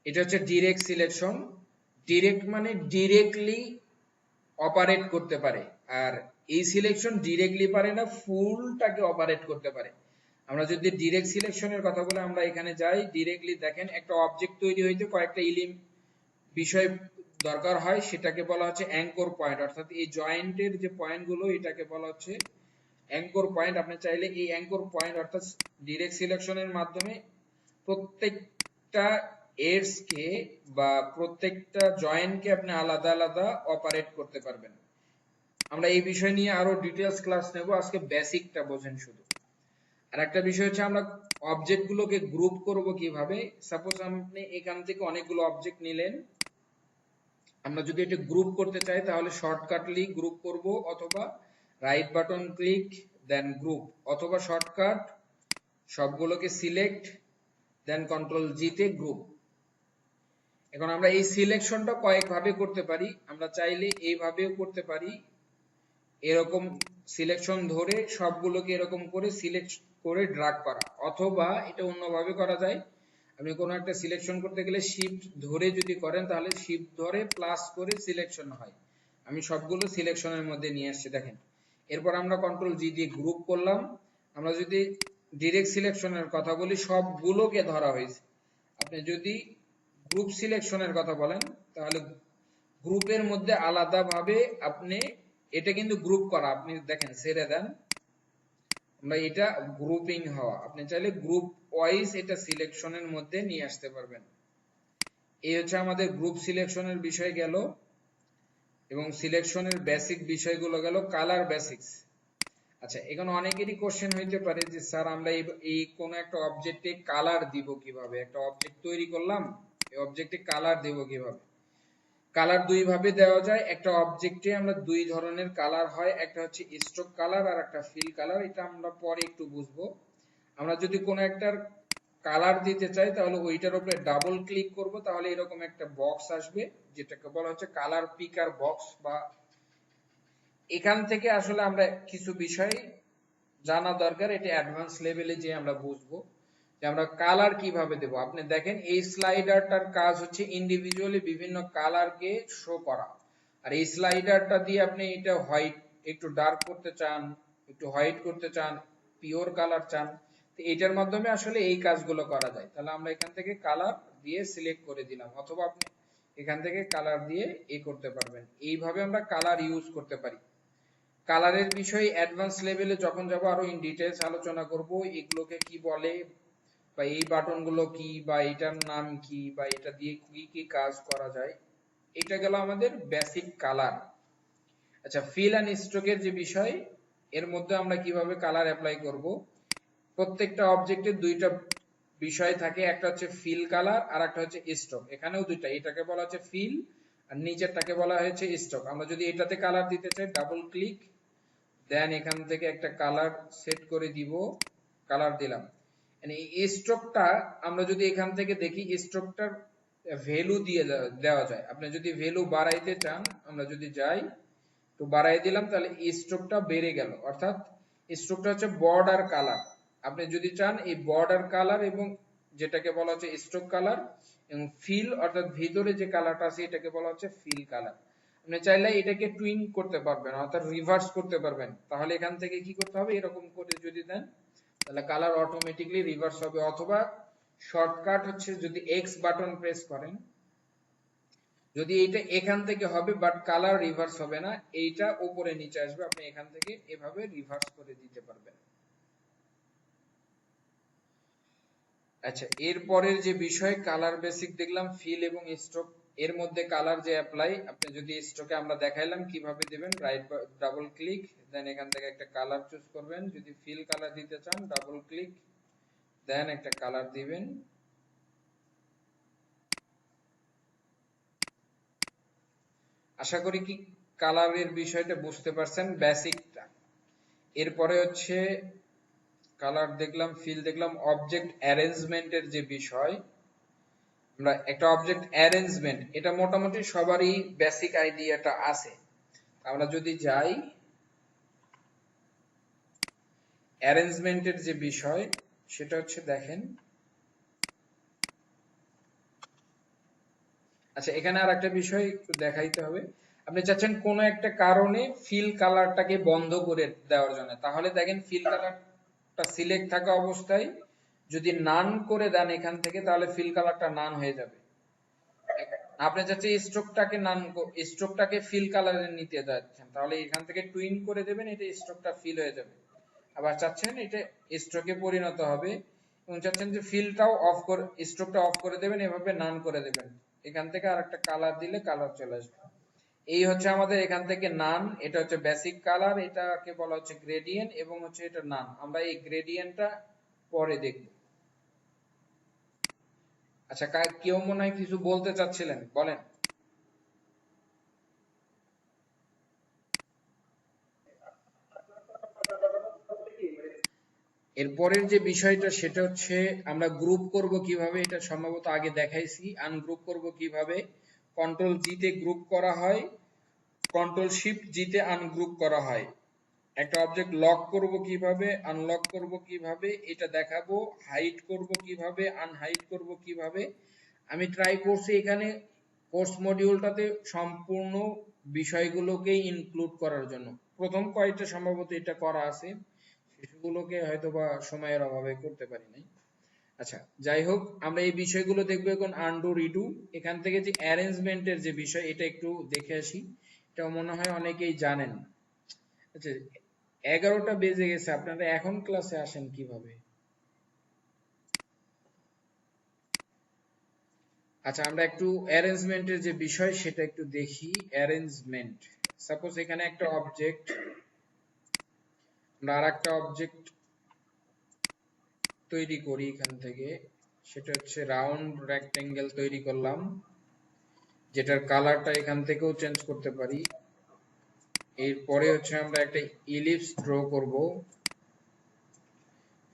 এটা হচ্ছে ডিরেক্ট সিলেকশন। ডিরেক্ট মানে ডিরেক্টলি অপারেট করতে পারে, আর এই সিলেকশন ডিরেক্টলি পারে না, ফুলটাকে অপারেট করতে পারে। আমরা যদি ডিরেক্ট সিলেকশনের কথা বলে আমরা এখানে যাই, ডিরেক্টলি দেখেন একটা অবজেক্ট তৈরি হইতে কয়েকটা বিষয় দরকার হয়, সেটাকে বলা হচ্ছে অ্যাঙ্কর পয়েন্ট, অর্থাৎ এই জয়েন্টের যে পয়েন্টগুলো এটাকে বলা হচ্ছে অ্যাঙ্কর পয়েন্ট। আপনি চাইলে এই অ্যাঙ্কর পয়েন্ট অর্থাৎ ডিরেক্ট সিলেকশনের মাধ্যমে প্রত্যেকটা এডস কে বা প্রত্যেকটা জয়েন্টকে আপনি আলাদা আলাদা অপারেট করতে পারবেন। আমরা এই বিষয় নিয়ে আরো ডিটেইলস ক্লাস নেব, আজকে বেসিকটা বোঝেন শুধু। আর একটা বিষয় হচ্ছে আমরা অবজেক্ট গুলোকে গ্রুপ করব কিভাবে। সাপোজ আপনি এখান থেকে অনেকগুলো অবজেক্ট নিলেন, আমরা যদি এটা গ্রুপ করতে চাই তাহলে শর্টকাটলি গ্রুপ করব, অথবা রাইট বাটন ক্লিক দেন গ্রুপ, অথবা শর্টকাট সবগুলোকে সিলেক্ট দেন কন্ট্রোল জি তে গ্রুপ। এখন আমরা এই সিলেকশনটা কয়েক ভাবে করতে পারি, আমরা চাইলে এইভাবেও করতে পারি, এরকম সিলেকশন ধরে সবগুলোকে এরকম করে সিলেক্ট করে ড্রাগ করা, অথবা এটা অন্যভাবে করা যায়। আপনি কোনো একটা সিলেকশন করতে গেলে শিফট ধরে যদি করেন তাহলে শিফট ধরে প্লাস করে সিলেকশন হয়। আমি সবগুলো সিলেকশনের মধ্যে নিয়ে আসছি দেখেন। এরপর আমরা কন্ট্রোল জি দিয়ে গ্রুপ করলাম। আমরা যদি ডিরেক্ট সিলেকশনের কথা বলি, সবগুলোকে ধরা হয়েছে। আপনি যদি গ্রুপ সিলেকশনের কথা বলেন তাহলে গ্রুপের মধ্যে আলাদাভাবে আপনি, এটা কিন্তু গ্রুপ করা, আপনি দেখেন ছেড়ে দেন, আমরা এটা গ্রুপিং হওয়া, আপনি চাইলে গ্রুপ ওয়াইজ এটা সিলেকশনের মধ্যে নিয়ে আসতে পারবেন। এই হচ্ছে আমাদের গ্রুপ সিলেকশনের বিষয় গেল, এবং সিলেকশনের বেসিক বিষয়গুলো গেল। Colour basics. আচ্ছা, এখানে অনেকেরই কোশ্চেন হইতে পারে যে স্যার আমরা এই কোন একটা অবজেক্টে কালার দিব কিভাবে, একটা অবজেক্ট তৈরি করলাম, এই অবজেক্টে কালার দেব কিভাবে। কালার দুই ভাবে দেওয়া যায়, একটা অবজেক্টে আমরা দুই ধরনের কালার হয়, একটা হচ্ছে স্ট্রোক কালার আর একটা ফিল কালার, এটা আমরা পরে একটু বুঝবো। আমরা যদি কোনো একটার কালার দিতে চাই তাহলে ওইটার উপরে ডাবল ক্লিক করব, তাহলে এরকম একটা বক্স আসবে যেটাকে বলা হচ্ছে কালার পিকার বক্স। বা এখান থেকে আসলে আমরা কিছু বিষয় জানা দরকার, এটা অ্যাডভান্স লেভেলে যে আমরা বুঝবো। আমরা কালার কিভাবে দেব, আপনি দেখেন এই স্লাইডারটার কাজ হচ্ছে ইন্ডিভিজুয়ালি বিভিন্ন কালারকে শো করা। আর এই স্লাইডারটা দিয়ে আপনি এটা হোয়াইট একটু ডার্ক করতে চান, একটু হোয়াইট করতে চান, পিওর কালার চান, তো এটার মাধ্যমে আসলে এই কাজগুলো করা যায়। তাহলে আমরা এখান থেকে কালার দিয়ে সিলেক্ট করে দিলাম, অথবা আপনি এখান থেকে কালার দিয়ে করতে পারবেন। এইভাবে আমরা কালার ইউজ করতে পারি। কালারের বিষয়ে অ্যাডভান্স লেভেলে যখন যাব আরো ইন ডিটেইলস আলোচনা করব, এগুলোকে কি বলে বা এই বাটনগুলো কি বা এটার নাম কি বা এটা দিয়ে কি কি কাজ করা যায়। এটা গেল আমাদের বেসিক কালার। আচ্ছা, ফিল এন্ড স্ট্রোকের যে বিষয়, এর মধ্যে আমরা কিভাবে কালার অ্যাপ্লাই করব। প্রত্যেকটা অবজেক্টের দুইটা বিষয় থাকে, একটা হচ্ছে ফিল কালার আর একটা হচ্ছে স্ট্রোক। এখানেও দুইটা, এটাকে বলা হচ্ছে ফিল আর নিচেরটাকে বলা হয়েছে স্ট্রোক। আমরা যদি এটাতে কালার দিতে চাই, ডাবল ক্লিক, দেন এখান থেকে একটা কালার সেট করে দিব, কালার দিলাম। এই স্ট্রোকটা আমরা যদি এখান থেকে দেখি, স্ট্রোকটার ভ্যালু দিয়ে দেওয়া যায়। আপনি যদি ভ্যালু বাড়াইতে চান, আমরা যদি যাই তো বাড়াই দিলাম, তাহলে স্ট্রোকটা বেড়ে গেল। অর্থাৎ স্ট্রোকটা হচ্ছে বর্ডার কালার। আপনি যদি চান এই বর্ডার কালার এবং যেটাকে বলা হচ্ছে স্ট্রোক কালার, এবং ফিল অর্থাৎ ভিতরে যে কালারটা আছে এটাকে বলা হচ্ছে ফিল কালার। আপনি চাইলে এটাকে টুইন করতে পারবেন অর্থাৎ রিভার্স করতে পারবেন। তাহলে এখান থেকে কি করতে হবে, এরকম করে যদি দেন তাহলে কালার অটোমেটিকলি রিভার্স হবে। অথবা শর্টকাট হচ্ছে যদি এক্স বাটন প্রেস করেন, যদি এইটা এখান থেকে হবে বাট কালার রিভার্স হবে না, এইটা উপরে নিচে আসবে, আপনি এখান থেকে এভাবে রিভার্স করে দিতে পারবেন। আচ্ছা, এর পরের যে বিষয় কালার বেসিক দেখলাম, ফিল এবং স্ট্রোক। এর মধ্যে কালার যে অ্যাপ্লাই, আপনি যদি স্ট্রোকে আমরা দেখাইলাম কিভাবে দিবেন, রাইট ডাবল ক্লিক, দেন এখান থেকে একটা কালার চুজ করবেন। যদি ফিল কালার দিতে চান, ডাবল ক্লিক, দেন একটা কালার দিবেন। আশা করি কি কালারের বিষয়টা বুঝতে পারছেন, বেসিকটা। এরপরে হচ্ছে কালার দেখলাম, ফিল দেখলাম, অবজেক্ট অ্যারেঞ্জমেন্টের যে বিষয়, আমরা একটা অবজেক্ট অ্যারেঞ্জমেন্ট, এটা মোটামুটি সবারই বেসিক আইডিয়াটা আছে। আমরা যদি যাই অ্যারেঞ্জমেন্টের যে বিষয়, সেটা হচ্ছে দেখেন। আচ্ছা, এখানে আর একটা বিষয় একটু দেখাইতে হবে। আপনি চাচ্ছেন কোন একটা কারণে ফিল কালারটাকে বন্ধ করে দেওয়ার জন্য, তাহলে দেখেন ফিল কালারটা সিলেক্ট থাকা অবস্থায় যদি নান করে দেন এখান থেকে, তাহলে ফিল কালারটা নান হয়ে যাবে। আপনি চাচ্ছেন স্ট্রোকটাকে ফিল কালারে নিতে যাচ্ছেন, তাহলে এখান থেকে টুইন করে দেবেন, এটা স্ট্রোকটা ফিল হয়ে যাবে। আবার চাচ্ছেন এটা স্ট্রোকে পরিণত হবে, এবং চাচ্ছেন যে ফিলটাও অফ করে, স্ট্রোকটা অফ করে দেবেন, এভাবে নান করে দেবেন। এখান থেকে আরেকটা কালার দিলে কালার চলে আসবে। এই হচ্ছে আমাদের এখান থেকে নান, এটা হচ্ছে বেসিক কালার, এটাকে বলা হচ্ছে গ্রেডিয়েন্ট, এবং হচ্ছে এটা নান। আমরা এই গ্রেডিয়েন্টটা পরে দেখব। আচ্ছা, কেউ মনে হয় কিছু বলতে চাচ্ছিলেন, বলেন। এরপরের যে বিষয়টা সেটা হচ্ছে আমরা গ্রুপ করব কিভাবে, এটা সম্ভবত আগে দেখাইছি। আনগ্রুপ করব কিভাবে, কন্ট্রোল জি তে গ্রুপ করা হয়, কন্ট্রোল শিফট জি তে আনগ্রুপ করা হয়। একটা অবজেক্ট লক করব কিভাবে, আনলক করব কিভাবে এটা দেখাবো, হাইড করব কিভাবে, আনহাইড করব কিভাবে। আমি ট্রাই করছি এখানে কোর্স মডিউলটাতে সম্পূর্ণ বিষয়গুলোকে ইনক্লুড করার জন্য। প্রথম কয়েকটা সম্ভবত এটা করা আছে, সেগুলোকে হয়তোবা সময়ের অভাবে করতে পারি নাই। আচ্ছা, যাই হোক, আমরা এই বিষয়গুলো দেখবো এখন। আনডু রিডু, এখান থেকে যে অ্যারেঞ্জমেন্টের যে বিষয়, এটা একটু দেখে আসি। এটা মনে হয় অনেকেই জানেন। আচ্ছা, 11টা বেজে গেছে, আপনারা এখন ক্লাসে আসেন কিভাবে? আচ্ছা, আমরা একটু অ্যারেঞ্জমেন্টের যে বিষয় সেটা একটু দেখি। অ্যারেঞ্জমেন্ট, সাপোজ এখানে একটা অবজেক্ট, আমরা আরেকটা অবজেক্ট তৈরি করি এখান থেকে, সেটা হচ্ছে রাউন্ড রেক্টেঙ্গেল তৈরি করলাম, যেটার কালারটা এখান থেকেও চেঞ্জ করতে পারি। এরপরে হচ্ছে আমরা একটা ইলিপস ড্র করব,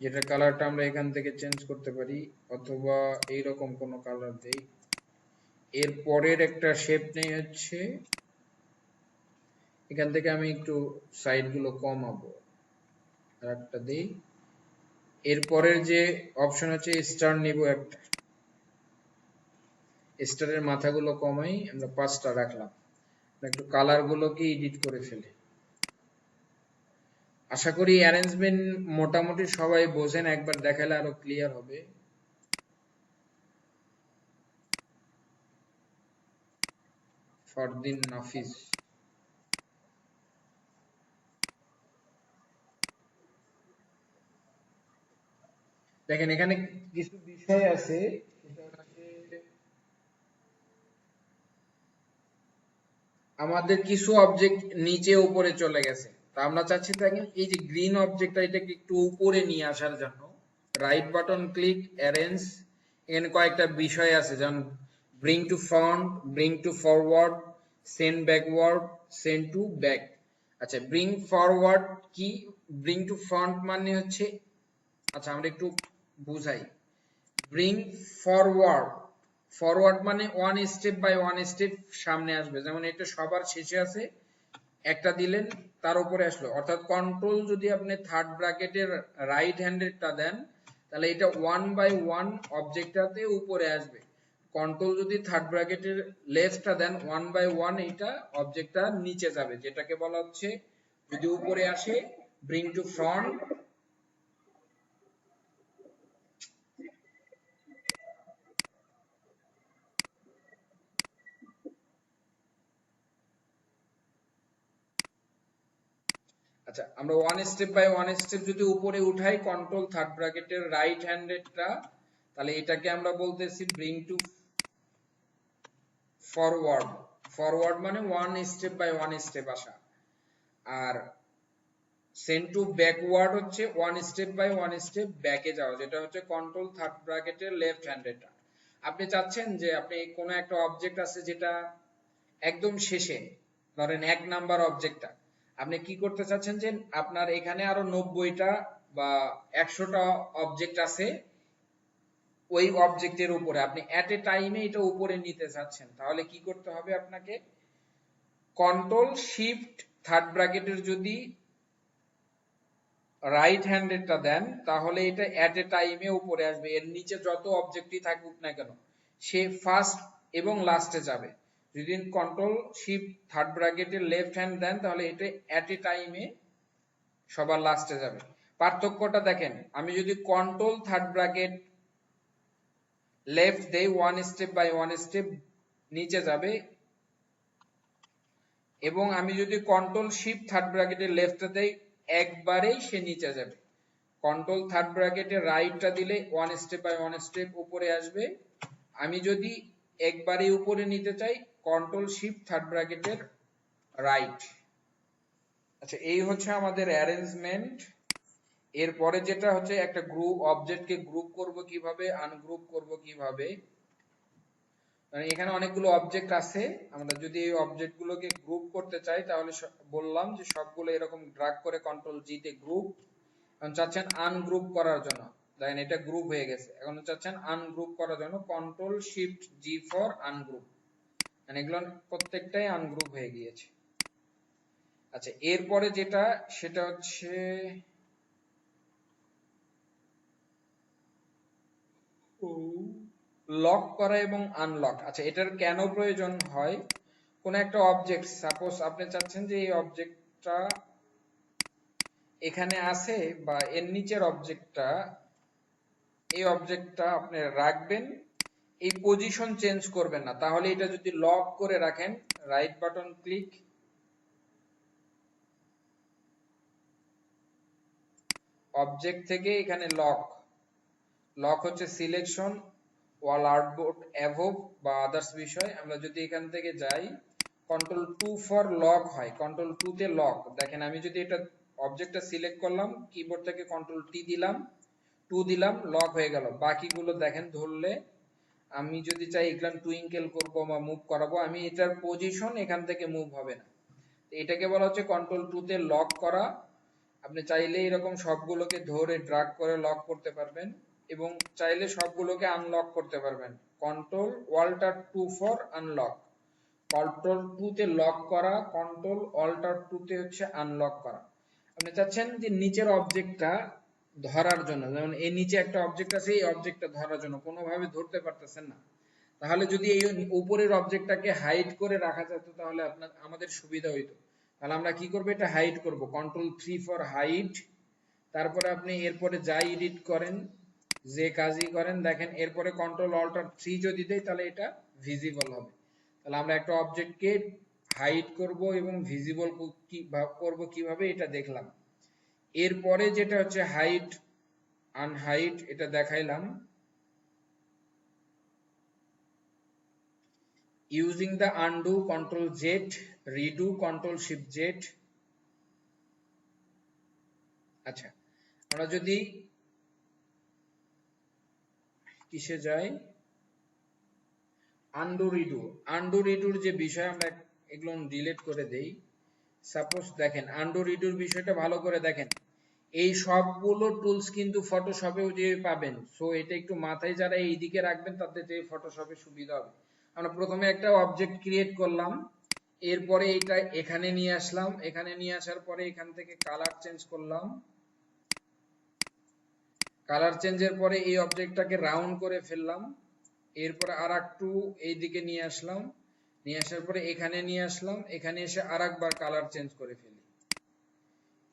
যেটার কালারটা আমরা এখান থেকে চেঞ্জ করতে পারি, অথবা এইরকম কোনো কালার দেই। এর পরের একটা শেপ নেই হচ্ছে, এখান থেকে আমি একটু সাইড গুলো কমাবো, আর একটা দেই, এরপরের যে অপশন হচ্ছে স্টার নিব একটা, স্টারের মাথাগুলো কমাই, আমরা 5টা রাখলাম। একটু কালার গুলোকে এডিট করে ফেলি। আশা করি অ্যারেঞ্জমেন্ট মোটামুটি সবাই বোঝেন, একবার দেখালে আরো ক্লিয়ার হবে। ফরদিন নাফিস, দেখেন এখানে কিছু বিষয় আছে, সেটা হচ্ছে আমাদের কিছু অবজেক্ট নিচে উপরে চলে গেছে, তা আমরা চাচ্ছি দেখেন এই যে গ্রিন অবজেক্টটা এটাকে একটু উপরে নিয়ে আসার জন্য রাইট বাটন ক্লিক, অ্যারেঞ্জ, এখানে কয়েকটা বিষয় আছে, যেমন bring to front, bring to forward, send backward, send to back. আচ্ছা, ব্রিং ফরওয়ার্ড কি, ব্রিং টু ফ্রন্ট মানে হচ্ছে, আচ্ছা আমরা একটু বুঝাই। ব্রিং ফরওয়ার্ড, ফরওয়ার্ড মানে one step by one step সামনে আসবে, যেমন এটা সবার শেষে আছে, একটা দিলেন তার উপরে আসলো, অর্থাৎ কন্ট্রোল যদি আপনি থার্ড ব্র্যাকেটের রাইট হ্যান্ডেরটা দেন তাহলে এটা ওয়ান বাই ওয়ান অবজেক্টটাতে উপরে আসবে। কন্ট্রোল যদি থার্ড ব্র্যাকেটের লেফটটা দেন ওয়ান বাই ওয়ান এটা অবজেক্টটা নিচে যাবে, যেটাকে বলা হচ্ছে যদি উপরে আসে ব্রিং টু ফ্রন্ট। আচ্ছা, আমরা one step by one step যদি উপরে উঠাই কন্ট্রোল থার্ড ব্র্যাকেটের রাইট হ্যান্ডেডটা, তাহলে এটাকে আমরা বলতেছি ব্রিং টু ফরওয়ার্ড। ফরওয়ার্ড মানে one step by one step আসা। আর সেন্ড টু ব্যাকওয়ার্ড হচ্ছে one step by one step ব্যাকে যাওয়া, যেটা হচ্ছে কন্ট্রোল থার্ড ব্র্যাকেটের লেফট হ্যান্ডেডটা। আপনি চাচ্ছেন যে আপনি কোনো একটা অবজেক্ট আছে যেটা একদম শেষে, ধরেন 1 নাম্বার অবজেক্টটা, আপনি কি করতে চাচ্ছেন যে আপনার এখানে আরো 90টা বা 100টা অবজেক্ট আছে ওই অবজেক্টের উপরে, আপনি এট এ টাইমে এটা উপরে নিতে চাচ্ছেন, তাহলে কি করতে হবে আপনাকে, কন্ট্রোল শিফট থার্ড ব্র্যাকেটের যদি রাইট হ্যান্ডেডটা দেন তাহলে এটা এট এ টাইমে উপরে আসবে, এর নিচে যত অবজেক্টই থাকুক না কেন সে ফার্স্ট এবং লাস্টে যাবে। যদি কন্ট্রোল শিফট থার্ড ব্র্যাকেটের লেফট হ্যান্ড দেন তাহলে এটা এট এ টাইমে সবার লাস্টে যাবে। পার্থক্যটা দেখেন, আমি যদি কন্ট্রোল থার্ড ব্র্যাকেট লেফট দেই one step by one step নিচে যাবে, এবং আমি যদি কন্ট্রোল শিফট থার্ড ব্র্যাকেটের লেফটে দেই একবারেই সে নিচে যাবে। কন্ট্রোল থার্ড ব্র্যাকেটের রাইটটা দিলে one step by one step উপরে আসবে। আমি যদি একবারে উপরে নিতে চাই কন্ট্রোল শিফট থার্ড ব্র্যাকেটের রাইট। আচ্ছা, এই হচ্ছে আমাদের অ্যারেঞ্জমেন্ট। এরপরে যেটা হচ্ছে একটা গ্রুপ, অবজেক্টকে গ্রুপ করব কিভাবে, আনগ্রুপ করব কিভাবে। মানে এখানে অনেকগুলো অবজেক্ট আছে, আমরা যদি এই অবজেক্ট গুলোকে গ্রুপ করতে চাই তাহলে বললাম যে সবগুলো এরকম ড্র্যাগ করে কন্ট্রোল জি তে গ্রুপ। এখন চাচ্ছেন আনগ্রুপ করার জন্য, দেখেন এটা গ্রুপ হয়ে গেছে, এখন চাচ্ছেন আনগ্রুপ করার জন্য control shift G for ungroup, মানে এগুলো প্রত্যেকটাই আনগ্রুপ হয়ে গিয়েছে। আচ্ছা, এরপরে যেটা সেটা হচ্ছে লক করা এবং আনলক। আচ্ছা, এটার কেন প্রয়োজন হয়, কোন একটা অবজেক্ট সাপোজ আপনি চাচ্ছেন যে এই অবজেক্টটা এখানে আছে বা এর নিচের অবজেক্টটা, এই অবজেক্টটা আপনি রাখবেন, এই পজিশন চেঞ্জ করবেন না, তাহলে এটা যদি লক করে রাখেন রাইট বাটন ক্লিক, অবজেক্ট থেকে এখানে লক, লক হচ্ছে সিলেকশন ওয়াল আর্টবোর্ড অ্যাভোভ বা আদার্স বিষয়। আমরা যদি এখান থেকে যাই কন্ট্রোল 2 ফর লক হয়, কন্ট্রোল 2 তে লক, দেখেন আমি যদি এটা অবজেক্টটা সিলেক্ট করলাম কিবোর্ড থেকে কন্ট্রোল টি দিলাম, 2 দিলাম, লক হয়ে গেল। বাকিগুলো দেখেন ধরলে আমি যদি চাই এগুলো টুইঙ্কেল করব বা মুভ করাবো, আমি এটার পজিশন এখান থেকে মুভ হবে না, এটাকে বলা হচ্ছে কন্ট্রোল 2 তে লক করা। আপনি চাইলে এরকম সবগুলোকে ধরে ড্রাগ করে লক করতে পারবেন এবং চাইলে সবগুলোকে আনলক করতে পারবেন। Control alter 2 for unlock, control 2 তে লক করা, কন্ট্রোল অল্টার 2 তে হচ্ছে আনলক করা। আপনি চাচ্ছেন যে নিচের অবজেক্টটা ধরার জন্য, যেমন এই নিচে একটা অবজেক্ট আছে, এই অবজেক্টটা ধরার জন্য কোনোভাবে ধরতে পারতেছেন না, তাহলে যদি এই উপরের অবজেক্টটাকে হাইড করে রাখা যেত তাহলে আমাদের সুবিধা হইতো। তাহলে আমরা কি করব, এটা হাইড করব, Ctrl+3 ফর হাইড। তারপরে আপনি এরপরে যাই এডিট করেন, যে কাজই করেন, দেখেন এরপরে Ctrl+Alt+3 যদি দেই তাহলে এটা ভিজিবল হবে। তাহলে আমরা একটা অবজেক্টকে হাইড করব এবং ভিজিবল করব কিভাবে এটা দেখলাম। এরপরে যেটা হচ্ছে হাইড আনহাইড, এটা দেখাইলাম using the undo Ctrl+Z, redo Ctrl+Shift+Z। আচ্ছা, আমরা যদি কিসে যাই, আনডু রিডুর যে বিষয়, আমরা এগুলো ডিলিট করে দেই। সাপোজ দেখেন আনডু রিডুর বিষয়টা ভালো করে দেখেন, এই সবগুলো টুলস কিন্তু ফটোশপেও যে পাবেন, সো এটা একটু মাথায় যারা এইদিকে রাখবেন তাদের যে ফটোশপে সুবিধা হবে। আমরা প্রথমে একটা অবজেক্ট ক্রিয়েট করলাম, এরপরে এটা এখানে নিয়ে আসলাম, এখানে নিয়ে আসার পরে এখান থেকে কালার চেঞ্জ করলাম, কালার চেঞ্জের পরে এই অবজেক্টটাকে রাউন্ড করে ফেললাম, এরপরে আর একটু এইদিকে নিয়ে আসলাম, নিয়ে আসার পরে এখানে নিয়ে আসলাম, এখানে এসে আর একবার কালার চেঞ্জ করে ফেলি,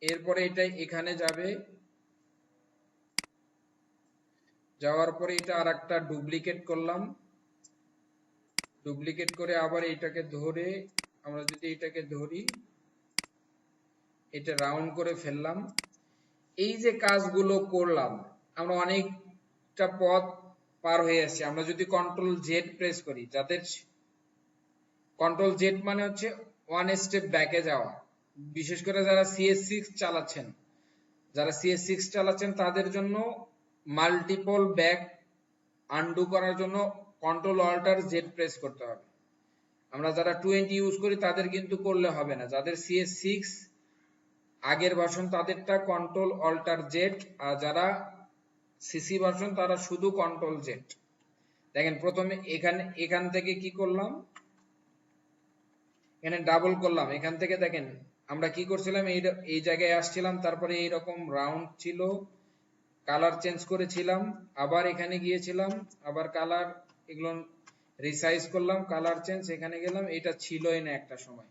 এরপরে এটা এখানে যাবে, যাওয়ার পরে এটা আর একটা ডুপ্লিকেট করলাম, ডুপ্লিকেট করে আবার এটাকে ধরে, আমরা যদি এটাকে ধরি, এটা রাউন্ড করে ফেললাম। এই যে কাজগুলো করলাম, আমরা অনেকটা পথ পার হয়ে আসছি। আমরা যদি Ctrl+Z প্রেস করি, যাদের Ctrl+Z মানে হচ্ছে ওয়ান স্টেপ ব্যাকে যাওয়া, বিশেষ করে যারা CS6 চালাচ্ছেন, যারা CS6 চালাচ্ছেন তাদের জন্য মাল্টিপল ব্যাক আনডু করার জন্য Ctrl+Alt+Z প্রেস করতে হবে। আমরা যারা 20 ইউজ করি তাদের কিন্তু করলে হবে না, যাদের CS6 আগের ভার্সন তাদেরটা Ctrl+Alt+Z, আর যারা সিসি ভার্সন তারা শুধু Ctrl+Z। দেখেন প্রথমে এখান থেকে কি করলাম, এখানে ডাবল করলাম, এখান থেকে দেখেন আমরা কি করছিলাম, এই জায়গায় আসছিলাম, তারপরে এইরকম রাউন্ড ছিল, কালার চেঞ্জ করেছিলাম, আবার এখানে গিয়েছিলাম, আবার কালার এগুলো রিসাইজ করলাম, কালার চেঞ্জ, এখানে গেলাম, এটা ছিলই না একটা সময়।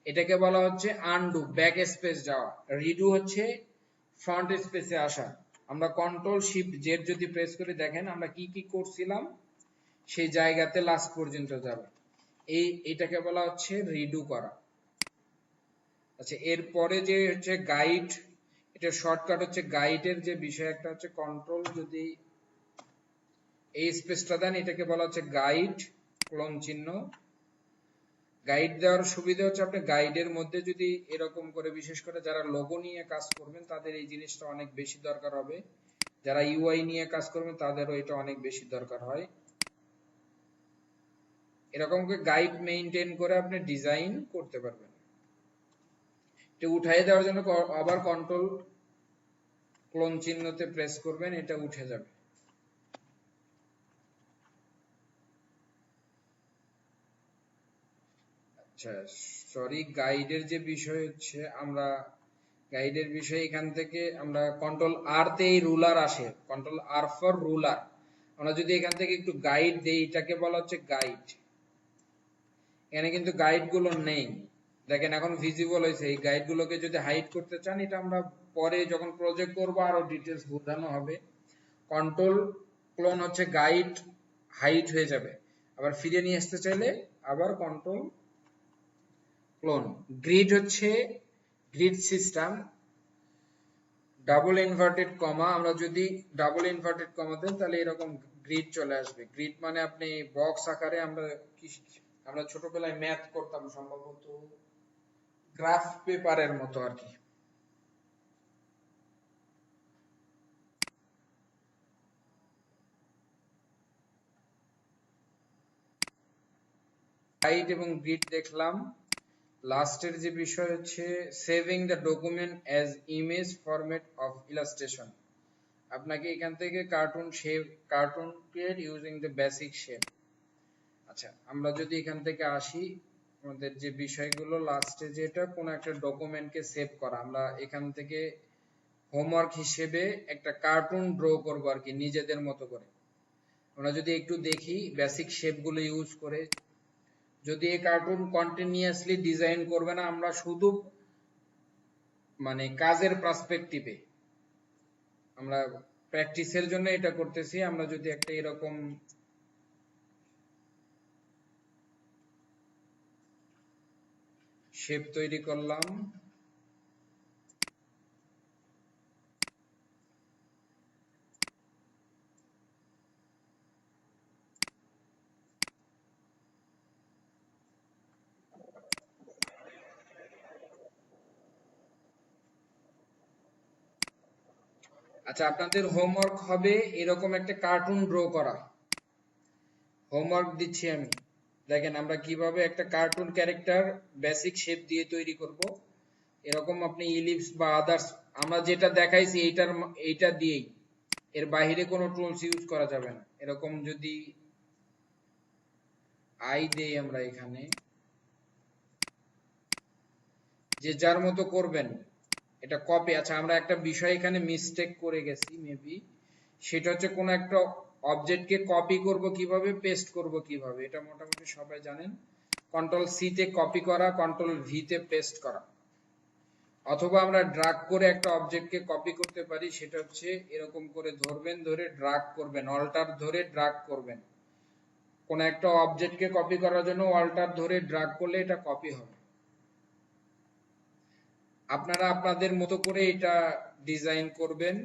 এটাকে বলা হচ্ছে আনডু, ব্যাক স্পেস যাওয়া। রিডু হচ্ছে ফ্রন্ট স্পেসে আসা। আমরা Ctrl+Shift+Z যদি প্রেস করি, দেখেন আমরা কি কি করছিলাম সেই জায়গাতে লাস্ট পর্যন্ত যাবে, এটাকে বলা হচ্ছে রিডু করা। আচ্ছা, এরপরে যে হচ্ছে গাইড, এটা শর্টকাট হচ্ছে গাইডের যে বিষয় একটা হচ্ছে কন্ট্রোল, যদি এই স্পেসটা দেন এটাকে বলা হচ্ছে গাইড, ক্লোন চিহ্ন। গাইড দেওয়ার সুবিধা হচ্ছে আপনি গাইডের মধ্যে যদি এরকম করে, বিশেষ করে যারা লোগো নিয়ে কাজ করবেন তাদের এই জিনিসটা অনেক বেশি দরকার হবে, যারা ইউআই নিয়ে কাজ করবেন তাদেরও এটা অনেক বেশি দরকার হয়। এরকম করে গাইড মেইনটেইন করে আপনি ডিজাইন করতে পারবেন। এটা উঠাই দেওয়ার জন্য আবার কন্ট্রোল ক্লোন চিহ্নতে প্রেস করবেন, এটা উঠে যাবে। আচ্ছা সরি, গাইডের যে বিষয় হচ্ছে, আমরা গাইডের বিষয় এখান থেকে আমরা Ctrl+R তে এই রুলার আসে, Ctrl+R ফর রুলার। আমরা যদি এখান থেকে একটু গাইড দেই, এটাকে বলা হচ্ছে গাইড। এখানে কিন্তু গাইড গুলো নেই, দেখেন এখন ভিজিবল হয়েছে। এই গাইড গুলোকে যদি হাইড করতে চান, এটা আমরা পরে যখন প্রজেক্ট করবো আরো ডিটেলস বোঝানো হবে। কন্ট্রোল ক্লোন হচ্ছে গাইড, হাইড হয়ে যাবে। আবার ফিরে নিয়ে আসতে চাইলে আবার কন্ট্রোল ক্লোন। গ্রিড হচ্ছে grid system, double inverted comma, আমরা যদি ডাবল ইনভার্টেড কমা দেন তাহলে এরকম গ্রিড চলে আসবে। গ্রিড মানে আপনি বক্স আকারে, আমরা ছোটবেলায় ম্যাথ করতাম সম্ভবত গ্রাফ পেপারের মতো আর কি। গাইড এবং গ্রিড দেখলাম। লাস্টের যে বিষয় হচ্ছে saving the document as image format of illustration. আপনাকে এখান থেকে cartoon create using the basic shape. আচ্ছা, আমরা যদি এখান থেকে আসি, আমাদের যে বিষয়গুলো লাস্টে যেটা কোন একটা ডকুমেন্টকে সেভ করা, আমরা এখান থেকে হোমওয়ার্ক হিসেবে একটা কার্টুন ড্র করবো আর কি নিজেদের মতো করে। আমরা যদি একটু দেখি বেসিক শেপগুলো ইউজ করে, যদি এই কার্টুন কন্টিনিউয়াসলি ডিজাইন করবে না, আমরা শুধু মানে কাজের পার্সপেক্টিভে আমরা প্র্যাকটিসের জন্য এটা করতেছি। আমরা যদি একটা এরকম শেপ তৈরি করলাম, আচ্ছা আপনাদের হোমওয়ার্ক হবে এরকম একটা কার্টুন ড্র করা। হোমওয়ার্ক দিচ্ছি আমি, দেখেন আমরা কিভাবে একটা কার্টুন ক্যারেক্টার বেসিক শেপ দিয়ে তৈরি করব। এরকম আপনি ইলিপস বা আদার্স আমরা যেটা দেখাইছি এইটা দিয়েই, এর বাইরে কোনো টুলস ইউজ করা যাবে না। এরকম যদি আই দেই আমরা এখানে, যে যার মতো করবেন এটা কপি। আচ্ছা আমরা একটা বিষয় এখানে মিস্টেক করে গেছি মেবি, সেটা হচ্ছে কোন একটা অবজেক্টকে কপি করব কিভাবে, পেস্ট করব কিভাবে, এটা মোটামুটি সবাই জানেন। কন্ট্রোল সি তে কপি করা, কন্ট্রোল ভি তে পেস্ট করা, অথবা আমরা ড্রাগ করে একটা অবজেক্টকে কপি করতে পারি। সেটা হচ্ছে এরকম করে ধরবেন, ধরে ড্রাগ করবেন, অল্টার ধরে ড্রাগ করবেন। কোন একটা অবজেক্টকে কপি করার জন্য অল্টার ধরে ড্রাগ করলে এটা কপি হবে। আপনারা আপনাদের মতো করে এটা ডিজাইন করবেন।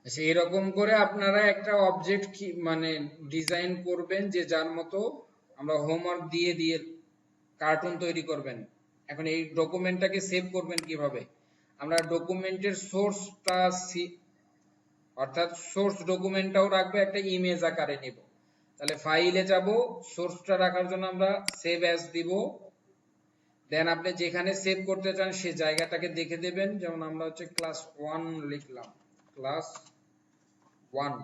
আচ্ছা এরকম করে আপনারা একটা অবজেক্ট মানে ডিজাইন করবেন যে যার মতো। আমরা হোমওয়ার্ক দিয়ে দিয়ে কার্টুন তৈরি করবেন। এখন এই ডকুমেন্টটাকে সেভ করবেন কিভাবে, আমরা ডকুমেন্টের সোর্সটা অর্থাৎ সোর্স ডকুমেন্টটাও রাখবো, একটা ইমেজ আকারে নিব। তাহলে ফাইলে যাব, সোর্সটা রাখার জন্য আমরা সেভ অ্যাজ দিব। দেন আপনি যেখানে সেভ করতে চান সেই জায়গাটাকে দেখে দেবেন। যেমন আমরা হচ্ছে ক্লাস 1 লিখলাম, ক্লাস 1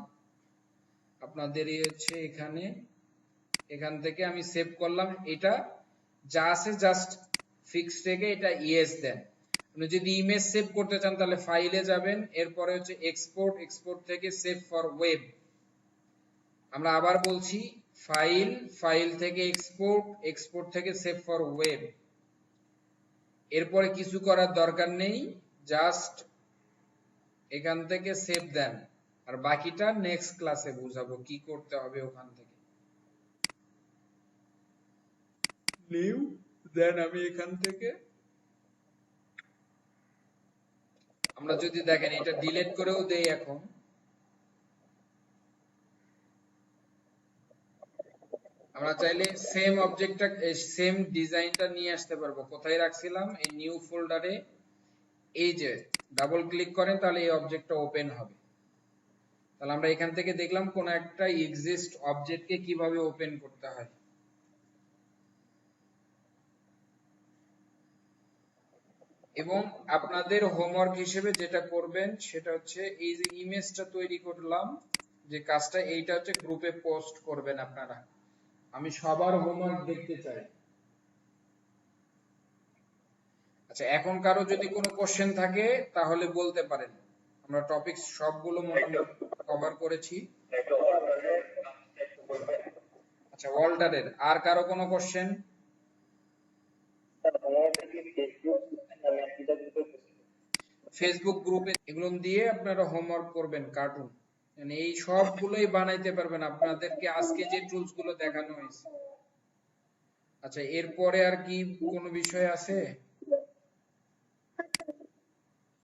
আপনাদের হচ্ছে এখানে, এখান থেকে আমি সেভ করলাম। এটা যা আছে জাস্ট ফিক্স থেকে এটা ইয়েস দেন। আপনি যদি ইমেজ সেভ করতে চান তাহলে ফাইলে যাবেন, এরপরে হচ্ছে এক্সপোর্ট, এক্সপোর্ট থেকে সেভ ফর ওয়েব। আমরা আবার বলছি ফাইল, ফাইল থেকে এক্সপোর্ট, এক্সপোর্ট থেকে সেভ ফর ওয়েব। এরপরে কিছু করার দরকার নেই, জাস্ট এখান থেকে সেভ দেন। আর বাকিটা নেক্সট ক্লাসে বুঝাবো কি করতে হবে। ওখান থেকে নিউ, দেন আমি এখান থেকে, আমরা যদি দেখেন এটা ডিলিট করেও দেই, এখন আমরা চাইলে সেম অবজেক্টটা, সেম ডিজাইনটা নিয়ে আসতে পারবো। কোথায় রাখছিলাম, এই নিউ ফোল্ডারে, এই যে ডাবল ক্লিক করেন তাহলে এই অবজেক্টটা ওপেন হবে। তাহলে আমরা এখান থেকে দেখলাম কোন একটা এক্সিস্ট অবজেক্টকে কিভাবে ওপেন করতে হয়। এবং আপনাদের হোমওয়ার্ক হিসেবে যেটা করবেন সেটা হচ্ছে এই যে ইমেজটা তৈরি করলাম, যে কাজটা, এইটা হচ্ছে গ্রুপে পোস্ট করবেন আপনারা। আমি সবার হোমওয়ার্ক দেখতে চাই। আচ্ছা এখন কারো যদি কোনো কোশ্চেন থাকে তাহলে বলতে পারেন। আমরা টপিক সবগুলো মোটামুটি কভার করেছি। আচ্ছা ওয়াল্টারের আর কারো কোনো কোশ্চেন? ফেসবুক গ্রুপে এগুলো দিয়ে আপনারা হোমওয়ার্ক করবেন কার্টুন, মানে এই সবগুলোই বানাইতে পারবেন আপনাদেরকে আজকে যে টুলস গুলো দেখানো হয়েছে। আচ্ছা এরপরে আর কি কোনো বিষয় আছে?